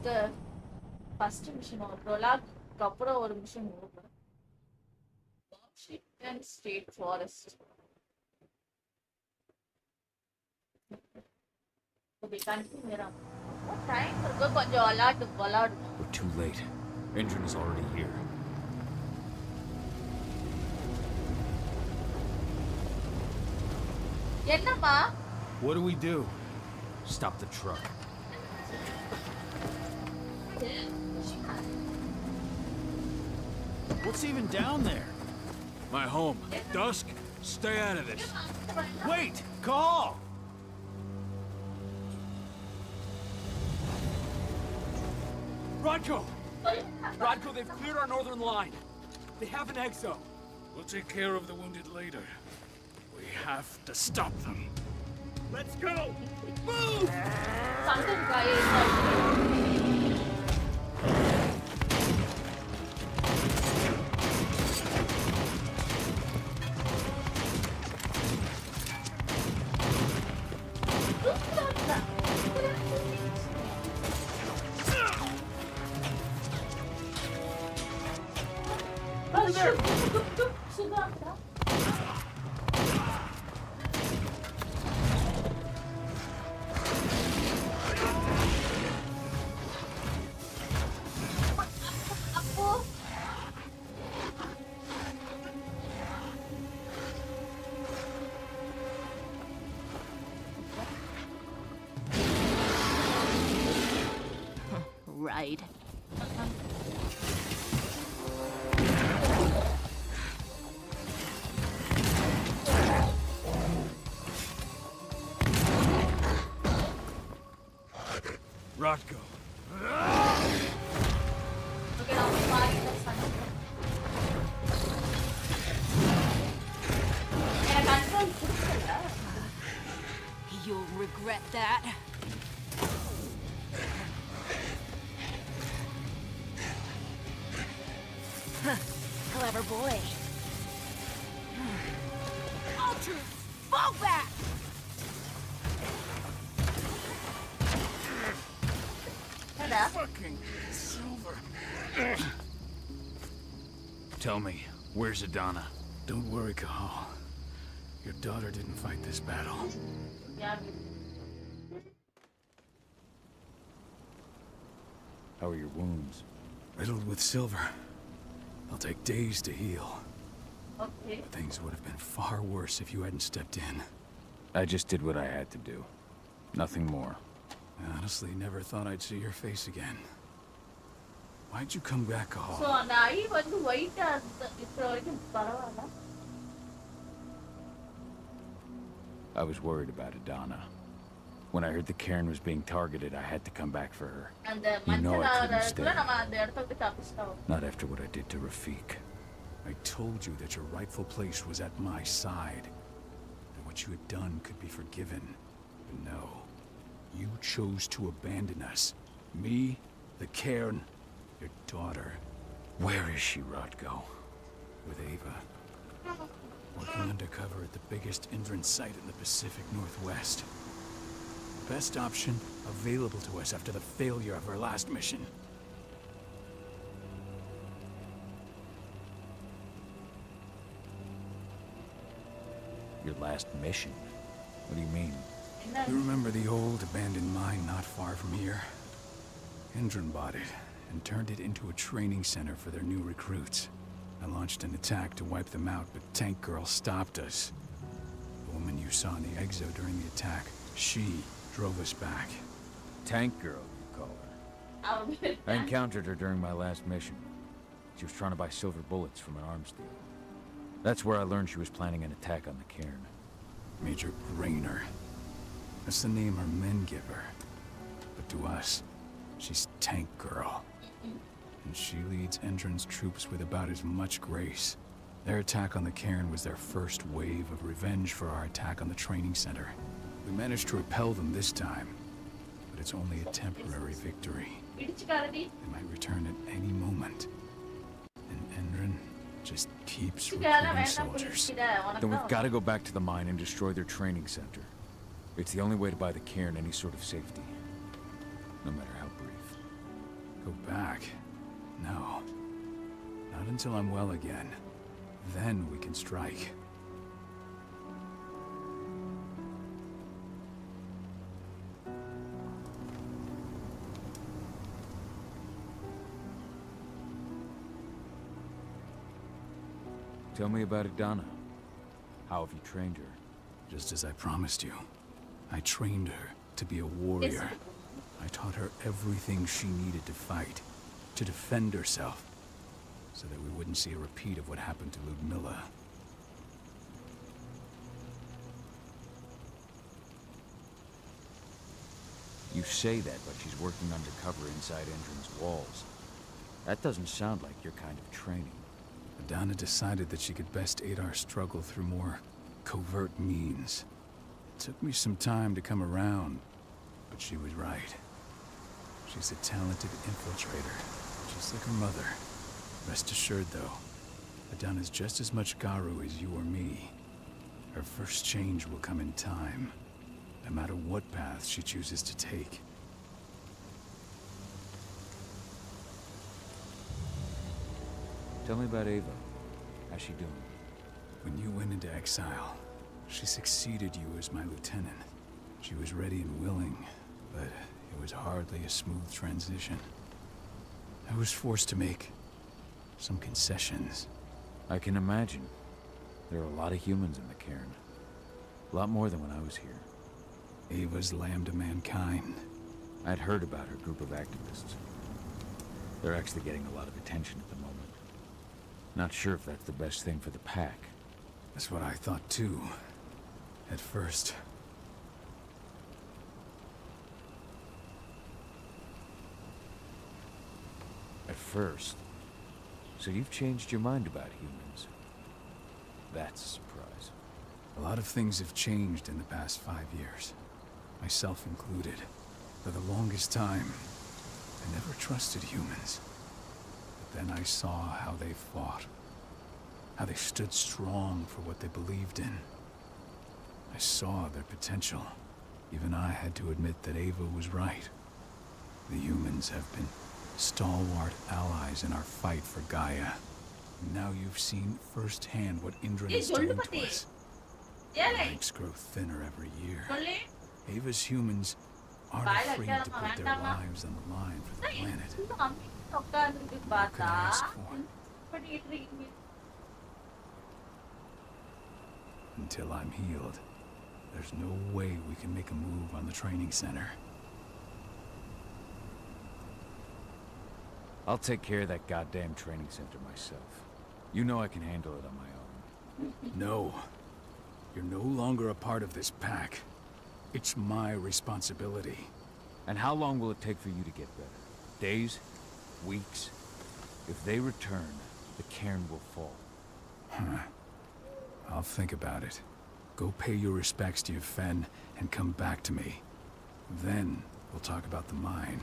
first mission or prologue kapra or mission over. Ship and State Forest. Okay, continue now. Time for கொஞ்சம் விளையாடு. We're too late. Endrin is already here. என்னம்மா? What do we do? Stop the truck. What's even down there? My home. Dusk, stay out of this. Wait! Cahal! Rodko! Rodko, they've cleared our northern line. They have an exo. We'll take care of the wounded later. We have to stop them. Let's go! Move! Something guy. Right. Rodko. Okay, now party this one. control. You'll regret that. Clever boy. Ultra, fall back! Fucking Silver. Tell me, where's Adana? Don't worry, Cahal. Your daughter didn't fight this battle. How are your wounds? Riddled with silver. They'll take days to heal. Okay. Things would have been far worse if you hadn't stepped in. I just did what I had to do. Nothing more. I honestly never thought I'd see your face again. Why'd you come back, Cahal? So, அந்த ஐ வந்து ஒயிட்டா இருக்கிற வரைக்கும் பரவாயில்ல. I was worried about Adana. When I heard the Cairn was being targeted, I had to come back for her. அந்த You know I couldn't மஞ்சள் stay. நம்ம அந்த இடத்த விட்டு தப்பிச்சிட்டோம். Not after what I did to Rafik. I told you that your rightful place was at my side. That what you had done could be forgiven. But no. You chose to abandon us. Me, the Cairn, your daughter. Where is she, Rodko? With Ava. Working undercover at the biggest Indran site in the Pacific Northwest. Best option available to us after the failure of our last mission. Your last mission? What do you mean? You remember the old abandoned mine not far from here? Indran bought it and turned it into a training center for their new recruits. I launched an attack to wipe them out, but Tank Girl stopped us. The woman you saw in the exo during the attack, she drove us back. Tank Girl, you call her. I encountered her during my last mission. She was trying to buy silver bullets from an arms dealer. That's where I learned she was planning an attack on the Cairn. Major Brainer. That's the name her men give her. But to us, she's Tank Girl. And she leads Endrin's troops with about as much grace. Their attack on the Cairn was their first wave of revenge for our attack on the training center. We managed to repel them this time, but it's only a temporary victory. They might return at any moment. And Endrin just keeps recruiting soldiers. Then we've got to go back to the mine and destroy their training center. It's the only way to buy the Cairn any sort of safety. No matter how brief. Go back? No. Not until I'm well again. Then we can strike. Tell me about Adana. How have you trained her? Just as I promised you. I trained her to be a warrior. I taught her everything she needed to fight, to defend herself, so that we wouldn't see a repeat of what happened to Ludmilla. You say that, but she's working undercover inside Endron's walls. That doesn't sound like your kind of training. Adana decided that she could best aid our struggle through more covert means. It took me some time to come around, but she was right. She's a talented infiltrator, just like her mother. Rest assured, though, Adana's just as much Garu as you or me. Her first change will come in time, no matter what path she chooses to take. Tell me about Ava. How's she doing? When you went into exile, she succeeded you as my lieutenant. She was ready and willing, but it was hardly a smooth transition. I was forced to make some concessions. I can imagine. There are a lot of humans in the cairn. A lot more than when I was here. Ava's lamb to mankind. I'd heard about her group of activists. They're actually getting a lot of attention at the moment. Not sure if that's the best thing for the pack. That's what I thought too, at first. At first? So you've changed your mind about humans? That's a surprise. A lot of things have changed in the past 5 years. Myself included. For the longest time, I never trusted humans. But then I saw how they fought. How they stood strong for what they believed in. I saw their potential. Even I had to admit that Ava was right. The humans have been stalwart allies in our fight for Gaia. And now you've seen firsthand what Indra is doing to us. Our ranks grow thinner every year. Ava's humans aren't afraid to put their lives on the line for the planet. What could I ask for? Until I'm healed, there's no way we can make a move on the training center. I'll take care of that goddamn training center myself. You know I can handle it on my own. No. You're no longer a part of this pack. It's my responsibility. And how long will it take for you to get better? Days? Weeks? If they return, the cairn will fall. Huh. I'll think about it. Go pay your respects to your Fen and come back to me. Then we'll talk about the mine.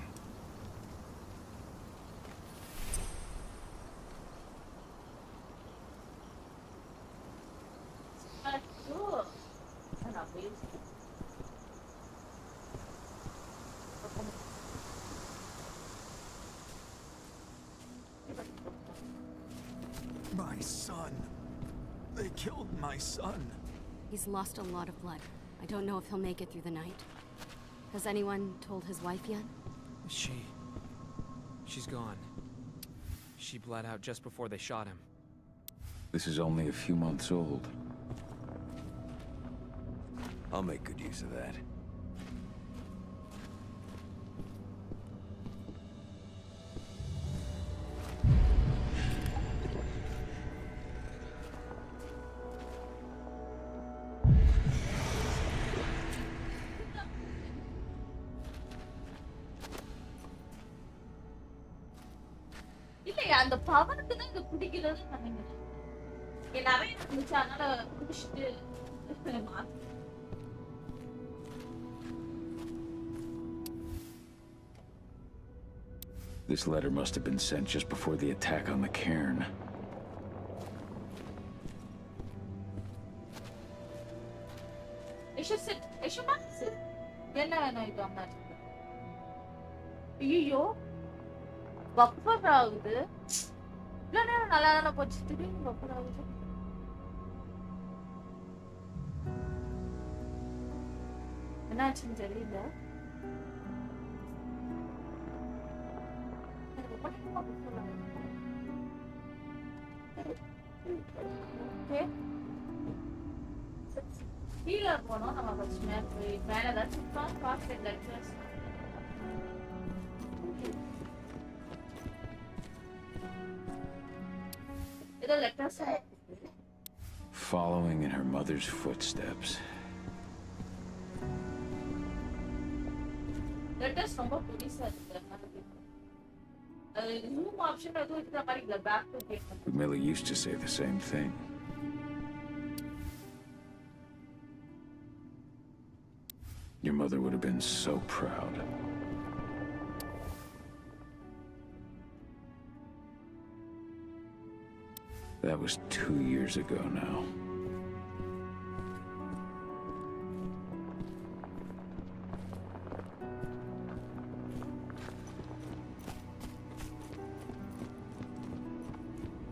My son. They killed my son. He's lost a lot of blood. I don't know if he'll make it through the night. Has anyone told his wife yet? She's gone. She bled out just before they shot him. This is only a few months old. I'll make good use of that. இல்லையா அந்த பவனுக்கு தான் இங்க பிடிக்கிறதுன்னு நினைக்கிறேன். இங்க நிறைய இருந்துச்சு அதனால குடிச்சிட்டு This letter must have been sent just before the attack on the cairn. என்ன வேணும் இது அம்மா ஐயோ பஃபர் ஆகுது இவ்வளோ நேரம் நல்லா தானே போச்சு திடீர்னு பஃபர் ஆகுது என்னாச்சுன்னு தெரியல Okay. கீழே போனோம் நம்ம ஃபர்ஸ்ட் மேப் மேலே தான் சுத்தா ஃபாஸ்ட் லெட்டர்ஸ் ஏதோ letters Following in her mother's footsteps. Letters ரொம்ப புதுசா இருக்கு அது ஜூம் ஆப்ஷன் அது இருக்கிற மாதிரி இல்ல back to Kate Miller used to say the same thing. Your mother would have been so proud. That was 2 years ago now.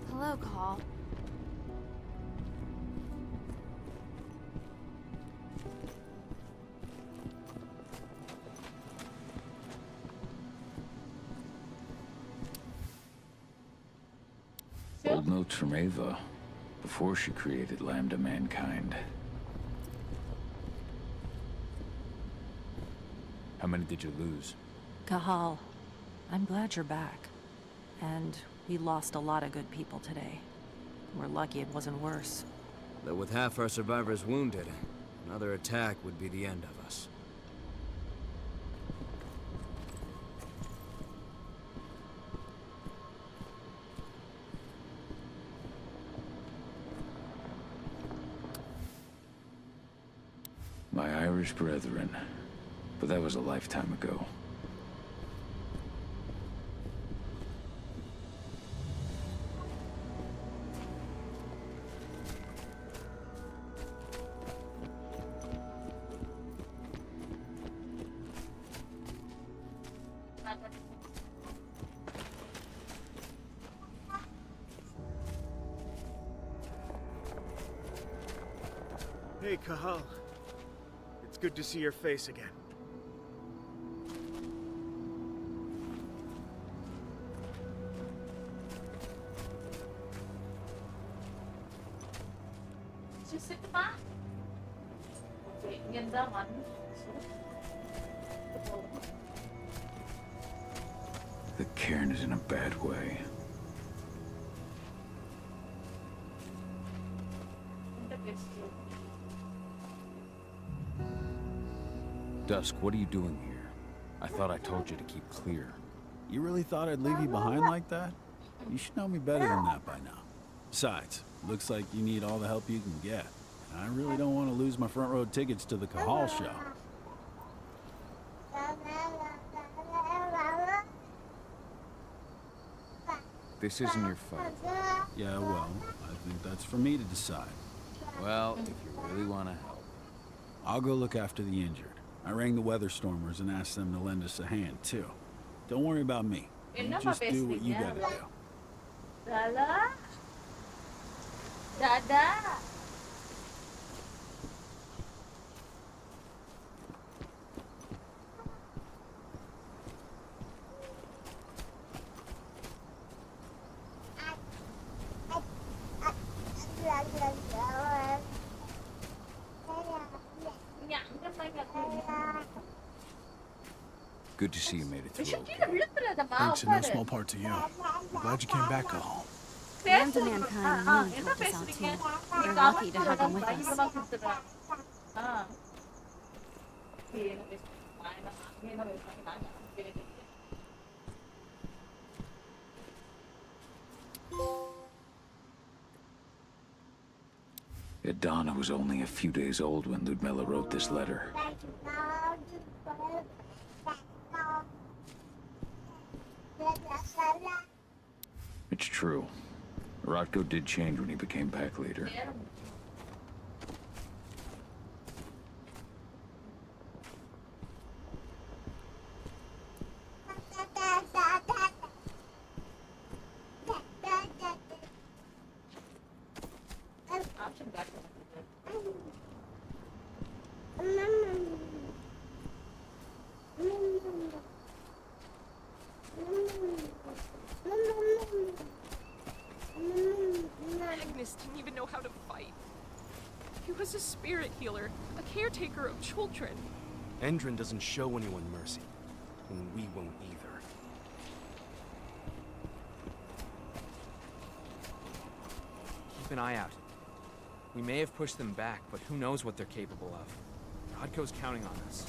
Hello, Cahal. Old notes from Ava, before she created Lambda Mankind. How many did you lose? Cahal, I'm glad you're back. And we lost a lot of good people today. We're lucky it wasn't worse. But with half our survivors wounded, another attack would be the end of us. My Irish brethren. But that was a lifetime ago. Hey, Cahal. It's good to see your face again. The cairn is in a bad way. Dusk, what are you doing here? I thought I told you to keep clear. You really thought I'd leave you behind like that? You should know me better than that by now. Besides, looks like you need all the help you can get. And I really don't want to lose my front row tickets to the Cahal show. This isn't your fight. Yeah, well, I think that's for me to decide. Well, if you really want to help. I'll go look after the injured. I rang the weather stormers and asked them to lend us a hand, too. Don't worry about me. You just do what you gotta do. Dada. Dada. Good to see you made it through. Thanks in no small part to you. I'm glad you came back, Cahal. Lambda Mankind really helped us out too. We're lucky to have him with us. Donna was only a few days old when Ludmilla wrote this letter. It's true. Rotko did change when he became pack leader. Artemis didn't even know how to fight. He was a spirit healer, a caretaker of children. Endrin doesn't show anyone mercy, and we won't either. Keep an eye out. We may have pushed them back, but who knows what they're capable of. Rodko's counting on us.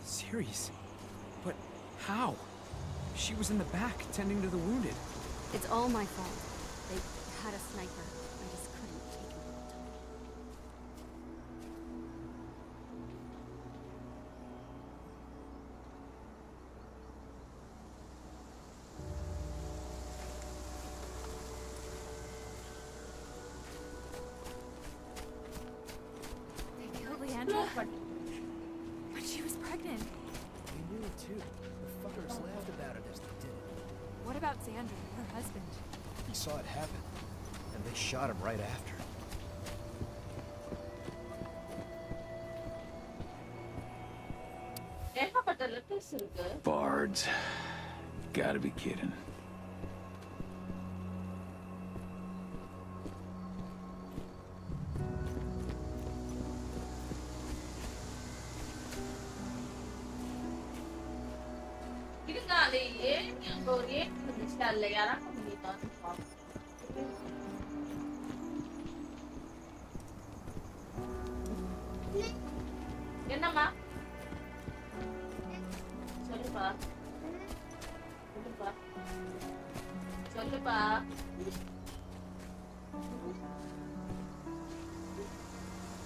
Ceres? But how? She was in the back, tending to the wounded. It's all my fault. They had a sniper. I just couldn't take him all the time. They killed Leandra when she was pregnant. We knew it too. The fuckers laughed about it as they did it. What about Xander, her husband? He saw it happen, and they shot him right after. Bards. Gotta be kidding. என்னம்மா சொல்லுப்பா சொல்லுப்பா சொல்லுப்பா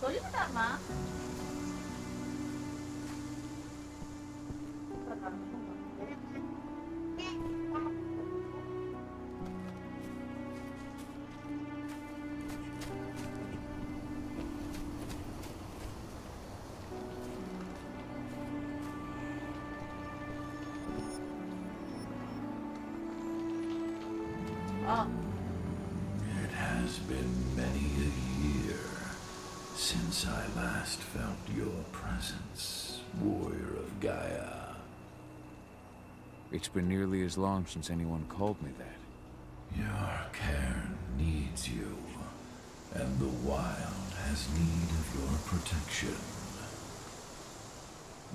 சொல்லுடாமா It has been many a year since I last felt your presence, warrior of Gaia. It's been nearly as long since anyone called me that. Your cairn needs you, and the wild has need of your protection.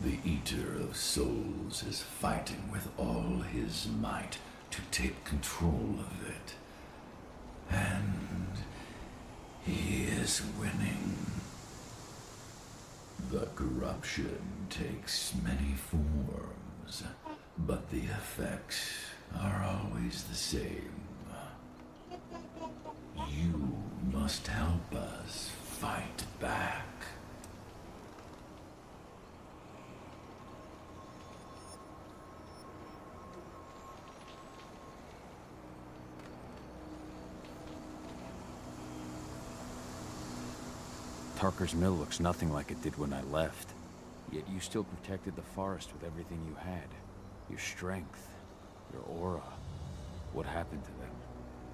The Eater of Souls is fighting with all his might to take control of it. And he is winning. The corruption takes many forms, but the effects are always the same. You must help us fight back. Tarker's Mill looks nothing like it did when I left. Yet you still protected the forest with everything you had. Your strength, your aura. What happened to them?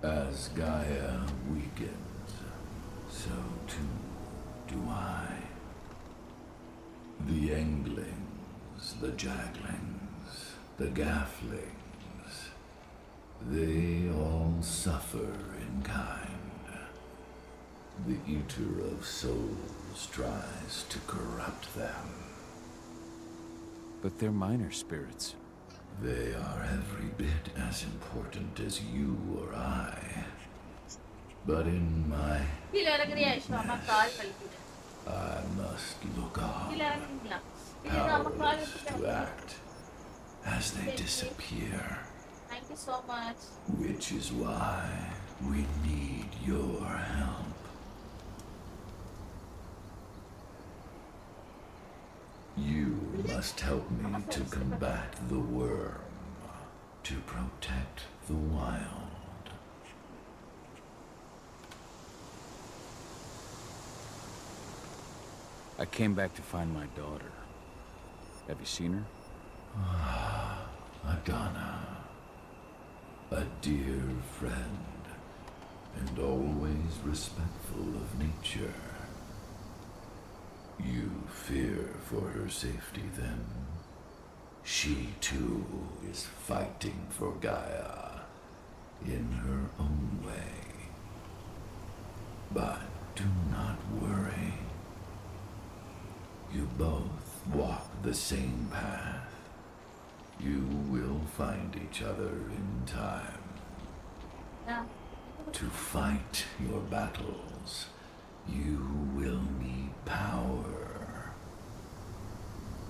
As Gaia weakens, so too do I. The Englings, the Jaglings, the Gafflings, they all suffer in kind. The Eater of Souls tries to corrupt them. But they're minor spirits. They are every bit as important as you or I. But in my... I must look on, powerless to act, as they disappear. Thank you so much. Which is why we need your help. You must help me to combat the worm, to protect the wild. I came back to find my daughter. Have you seen her? Adana, a dear friend, and always respectful of nature. You fear for her safety, then? She too is fighting for Gaia in her own way. But do not worry. You both walk the same path. You will find each other in time. Yeah. To fight your battles, you will need power.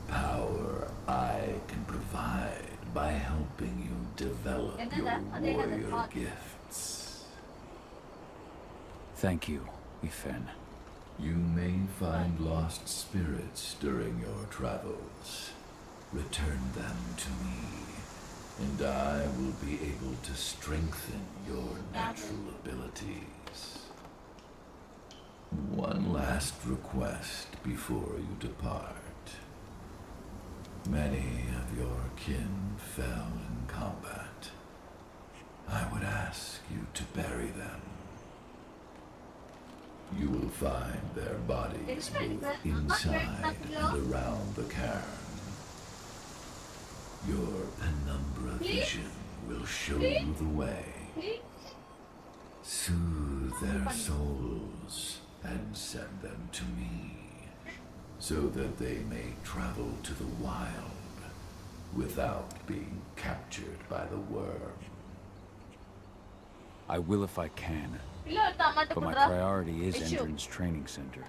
Power I can provide by helping you develop your warrior gifts. Thank you, Ethan. You may find lost spirits during your travels. Return them to me, and I will be able to strengthen your natural abilities. One last request before you depart. Many of your kin fell in combat. I would ask you to bury them. You will find their bodies both inside and around the cairn. Your penumbra vision will show you the way. Soothe their souls and send them to me, so that they may travel to the wild without being captured by the worm. I will if I can, but my priority is Endron's training center.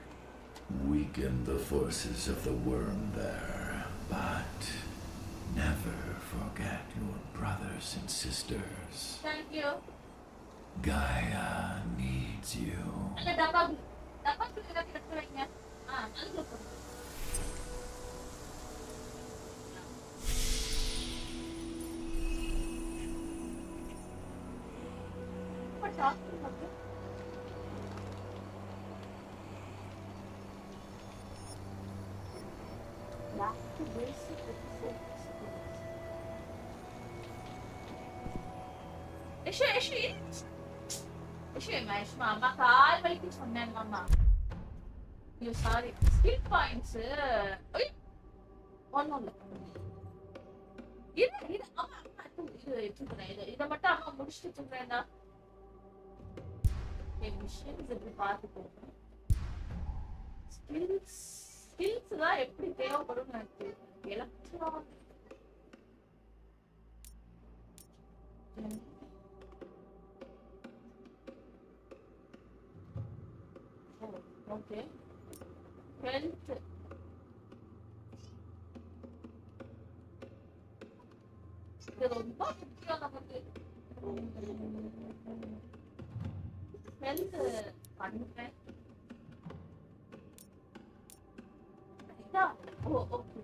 Weaken the forces of the worm there, but never forget your brothers and sisters. Thank you. Gaia needs you. Dapat kira-kira. Bakal balikin சொன்னேன் மாமா. ஐயோ sorry. Skill points. ஒண்ணும் இல்ல. இது அம்மா இது எடுத்துக்கிறேன். இதை மட்டும் அம்மா முடிச்சுட்டு வச்சுக்கிறேன்டா. மிஷின்ஸ் எப்படி பார்த்துக்கோங்க. ஸ்கில்ஸ் தான் எப்படி தேவைப்படும் எனக்கு எலக்ட்ரான். Okay. Health. இது ரொம்ப முக்கியம் நமக்கு. ஹெல்த் பண்றேன். ஓகே.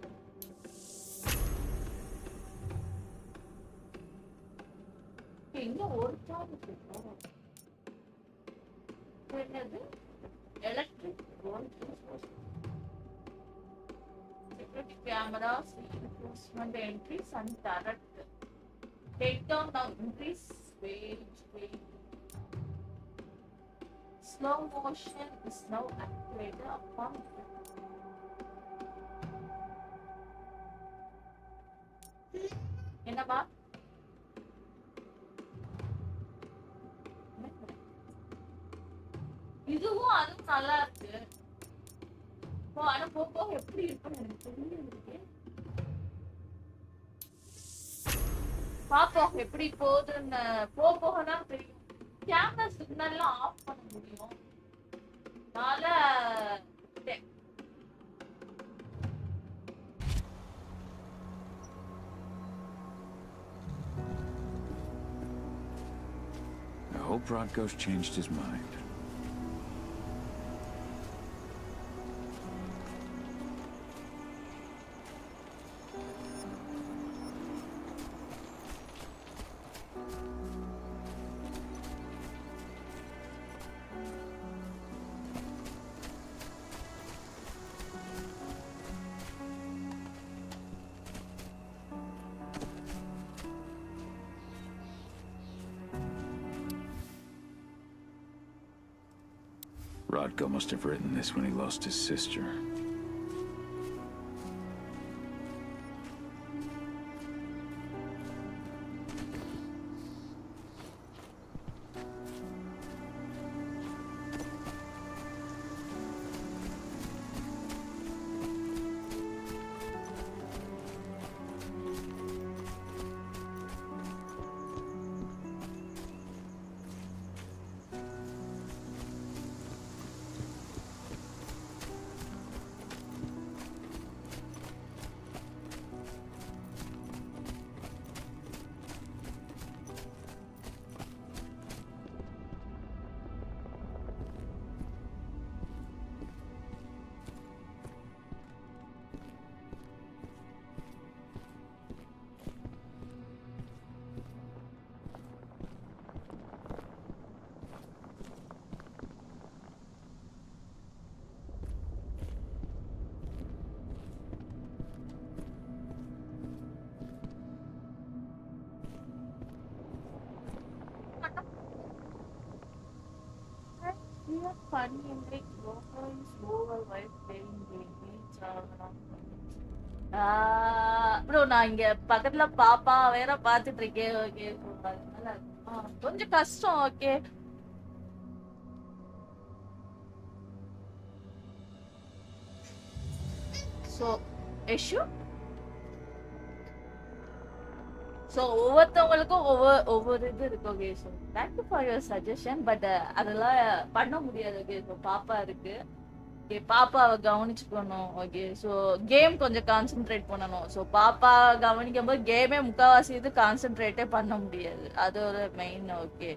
இங்க ஒரு ஜாப் இருக்கு. என்னது? Electric security cameras, reinforcement entries and turret. Take down now, increase weight. Slow motion is now activated upon என்னமா இதுவும் அதுவும் நல்லா இருக்கு. ஆனா போக எப்படி இருக்குன்னு எனக்கு தெரியல. பாப்போம் எப்படி போகுதுன்னு. போகதான் தெரியும். கேமரா சிக்னல்லாம் ஆஃப் பண்ண முடியும். அதனால I hope Rodko's changed his mind. Rodko must have written this when he lost his sister. funny like Loco is over while playing games. bro நான் இங்க பக்கத்துல பாப்பா வேற பாத்துட்டு இருக்கேன். ஓகே அதனால கொஞ்சம் கஷ்டம். ஓகே சோ இஷ்யூ ஸோ ஒவ்வொருத்தவங்களுக்கும் ஒவ்வொரு இது இருக்கு. Okay so thank you for your suggestion. But அதெல்லாம் பண்ண முடியாது. ஓகே ஸோ பாப்பா இருக்கு. ஓகே பாப்பாவை கவனிச்சுக்கணும். ஓகே ஸோ கேம் கொஞ்சம் கான்சென்ட்ரேட் பண்ணணும். ஸோ பாப்பா கவனிக்கும் போது கேமே முக்கால்வாசி இது கான்சென்ட்ரேட்டே பண்ண முடியாது. அது ஒரு மெயின். ஓகே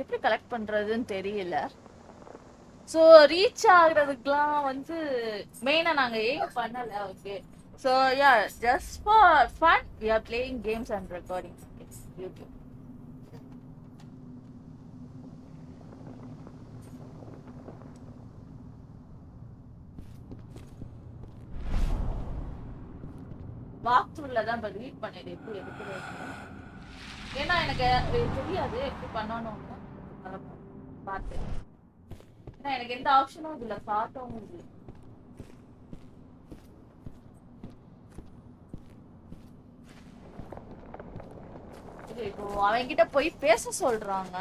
எப்படி கலெக்ட் பண்றதுன்னு தெரியல. ஸோ ரீச் ஆகுறதுக்குலாம் வந்து மெயினா நாங்க எய்ம் பண்ணல. Okay so yeah just for fun we are playing games and recording YouTube. Walk த்ரூல தான் இப்போ ரீட் பண்ணது எப்படி எடுக்கிறது. ஏன்னா எனக்கு தெரியாது எப்படி பண்ணணும்னு பார்த்தேன். ஏன்னா எனக்கு எந்த ஆப்ஷனும் இதுல பார்த்தவும் இல்லை. இப்போ அவங்கிட்ட போய் பேச சொல்றாங்க.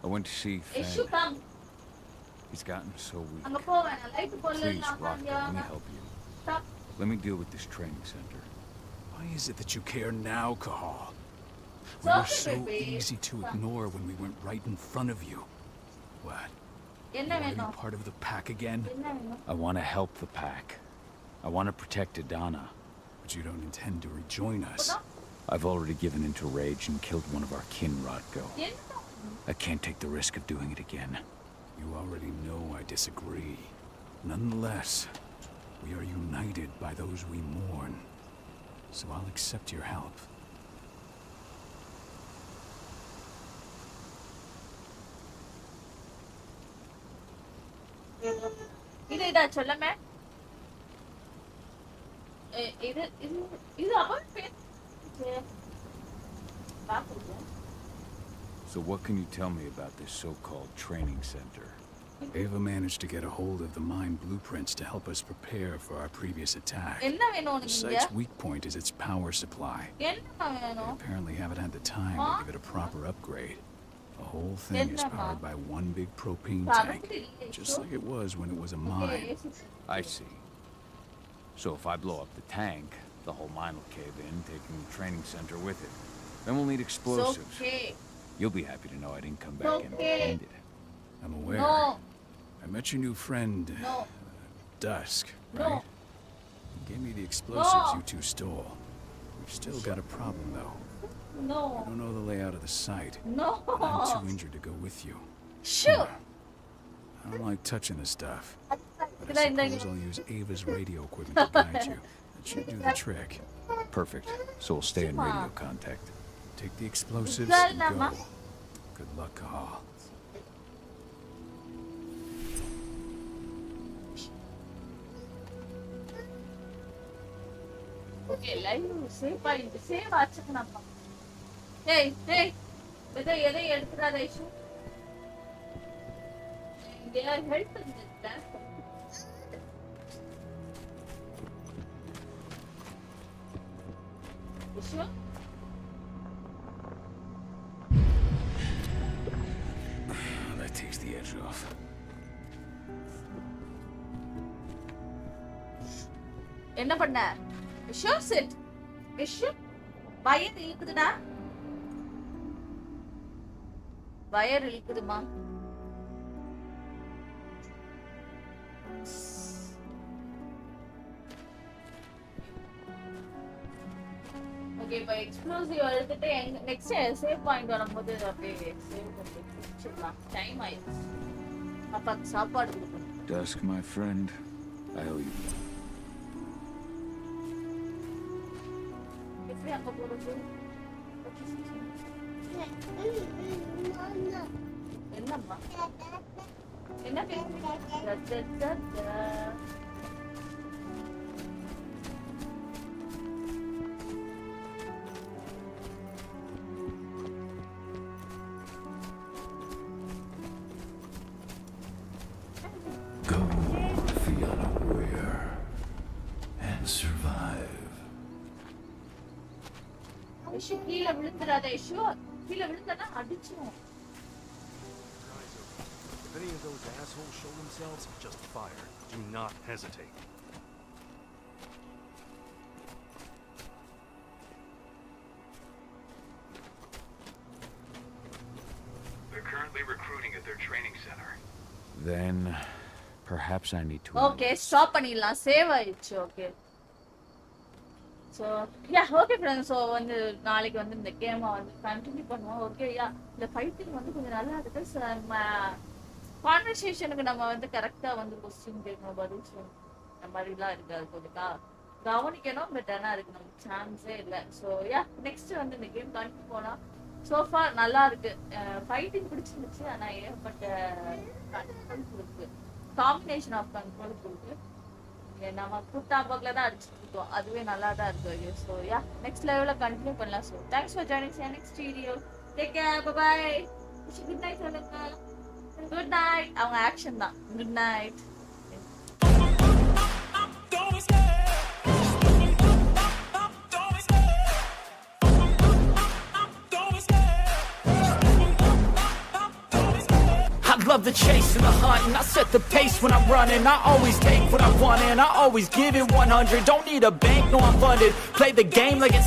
I went to see Issue Fed. come. He's gotten so weak. அங்க போவேன். லைட் போடல. Please, Rocco, let me help you. Stop. Let me deal with this training center. Why is it that you care now, Cahal? We So were so baby. easy to ignore when we went right in front of you. What? என்ன Want to be வேணும்? part of the pack again? என்ன வேணும்? I want to help the pack. I want to protect Adana. But you don't intend to rejoin us. I've already given into rage and killed one of our kin, Rodko. என்ன? I can't take the risk of doing it again. You already know I disagree. Nonetheless, we are united by those we mourn. So I'll accept your help. இதா சொல்லமே. இது இது இது அவன் பேர். பாக்குறேன். So what can you tell me about this so-called training center? Ava managed to get a hold of the mine blueprints to help us prepare for our previous attack. என்ன வேணும் The உனக்கு? site's weak point is its power supply. என்ன வேணும்? Apparently haven't had the time to give it a proper upgrade. The whole thing is powered by one big propane tank, just like it was when it was a mine. I see. So if I blow up the tank, the whole mine will cave in, taking the training center with it. Then we'll need explosives. Okay. You'll be happy to know I didn't come back empty-handed. I'm aware. No. I met your new friend, No. Dusk, No. right? He gave me the explosives No. you two stole. We've still got a problem, though. No. I don't know the layout of the site. No. But I'm too injured to go with you. Shoot. I don't like touching the stuff. But Did I I- suppose I'll use Ava's radio equipment to guide you. That should do the trick. Perfect. So we'll stay in radio contact. Take the explosives Girl, and Mama. go. Good luck, Cahal. Okay, live save ஆயிடுச்சு. Save ஆச்சுக்கணும்ப்பா. Hey, hey. எதை எடுத்துறாத issue. இங்க help பண்ணுங்க. Issue. That takes the edge off. என்ன பண்ண? Issue set. Issue wire இழுக்குதுடா. Wire இழுக்குதுமா. Okay இப்போ எக்ஸ்ப்ளோசிவ் எடுத்துட்டு நெக்ஸ்ட் சேவ் பாயிண்ட் வரும்போது அப்படியே சேவ் பண்ணி வச்சிடலாம். டைம் ஆயிடுச்சு. அப்பாக்கு சாப்பாடு கொடுக்கணும். Dusk, my friend, I owe you. எப்படி அங்க போறது? என்னம்மா என்ன பேசுறீங்க? Go if the unaware and survive. Aishu கீழே விழுந்துடாத ஐஷு. கீழே விழுந்தனா அடிச்சிரும். If any of those assholes show themselves, just fire. Do not hesitate. They're currently recruiting at their training center. Then, perhaps I need to... okay stop பண்ணிடலாம். Save ஆயிடுச்சு. Okay so yeah okay friends. So வந்து நாளைக்கு வந்து இந்த கேமை வந்து continue பண்ணுவோம். Okay yeah இந்த ஃபைட்டிங் வந்து கொஞ்சம் நல்லா இருக்கு. கான்வர்சேஷனுக்கு நம்ம வந்து கரெக்டாக வந்து கொஸ்டின் கேட்கணும், பதில் சொல்லணும், இந்த மாதிரிலாம் இருக்காது. கொஞ்சம் கவனிக்கணும். பட் ஆனால் அதுக்கு நமக்கு சான்ஸே இல்லை. ஸோ யா நெக்ஸ்ட் வந்து இந்த கேம் கண்டினியூ போனால் சோஃபா நல்லா இருக்கு. ஃபைட்டிங் பிடிச்சிருந்துச்சு. ஆனால் ஏகப்பட்ட கண்ட்ரோல் இருக்கு, காம்பினேஷன் ஆஃப் கண்ட்ரோல் இருக்கு. நம்ம குட்டாம்பக்கில் தான் அடிச்சுட்டு இருக்கோம். அதுவே நல்லா தான் இருக்கு. ஸோ யா நெக்ஸ்ட் லெவலில் கண்டினியூ பண்ணலாம். So thanks for joining next video. Take care, bye. Good night சொல்லுங்க. Good night. அவங்க ஆக்ஷன் தான். Good night. I love the chase and the hunt, and I set the pace when I'm running. I always take what I want and I always give it 100. Don't need a bank, no I'm funded. Play the game like it's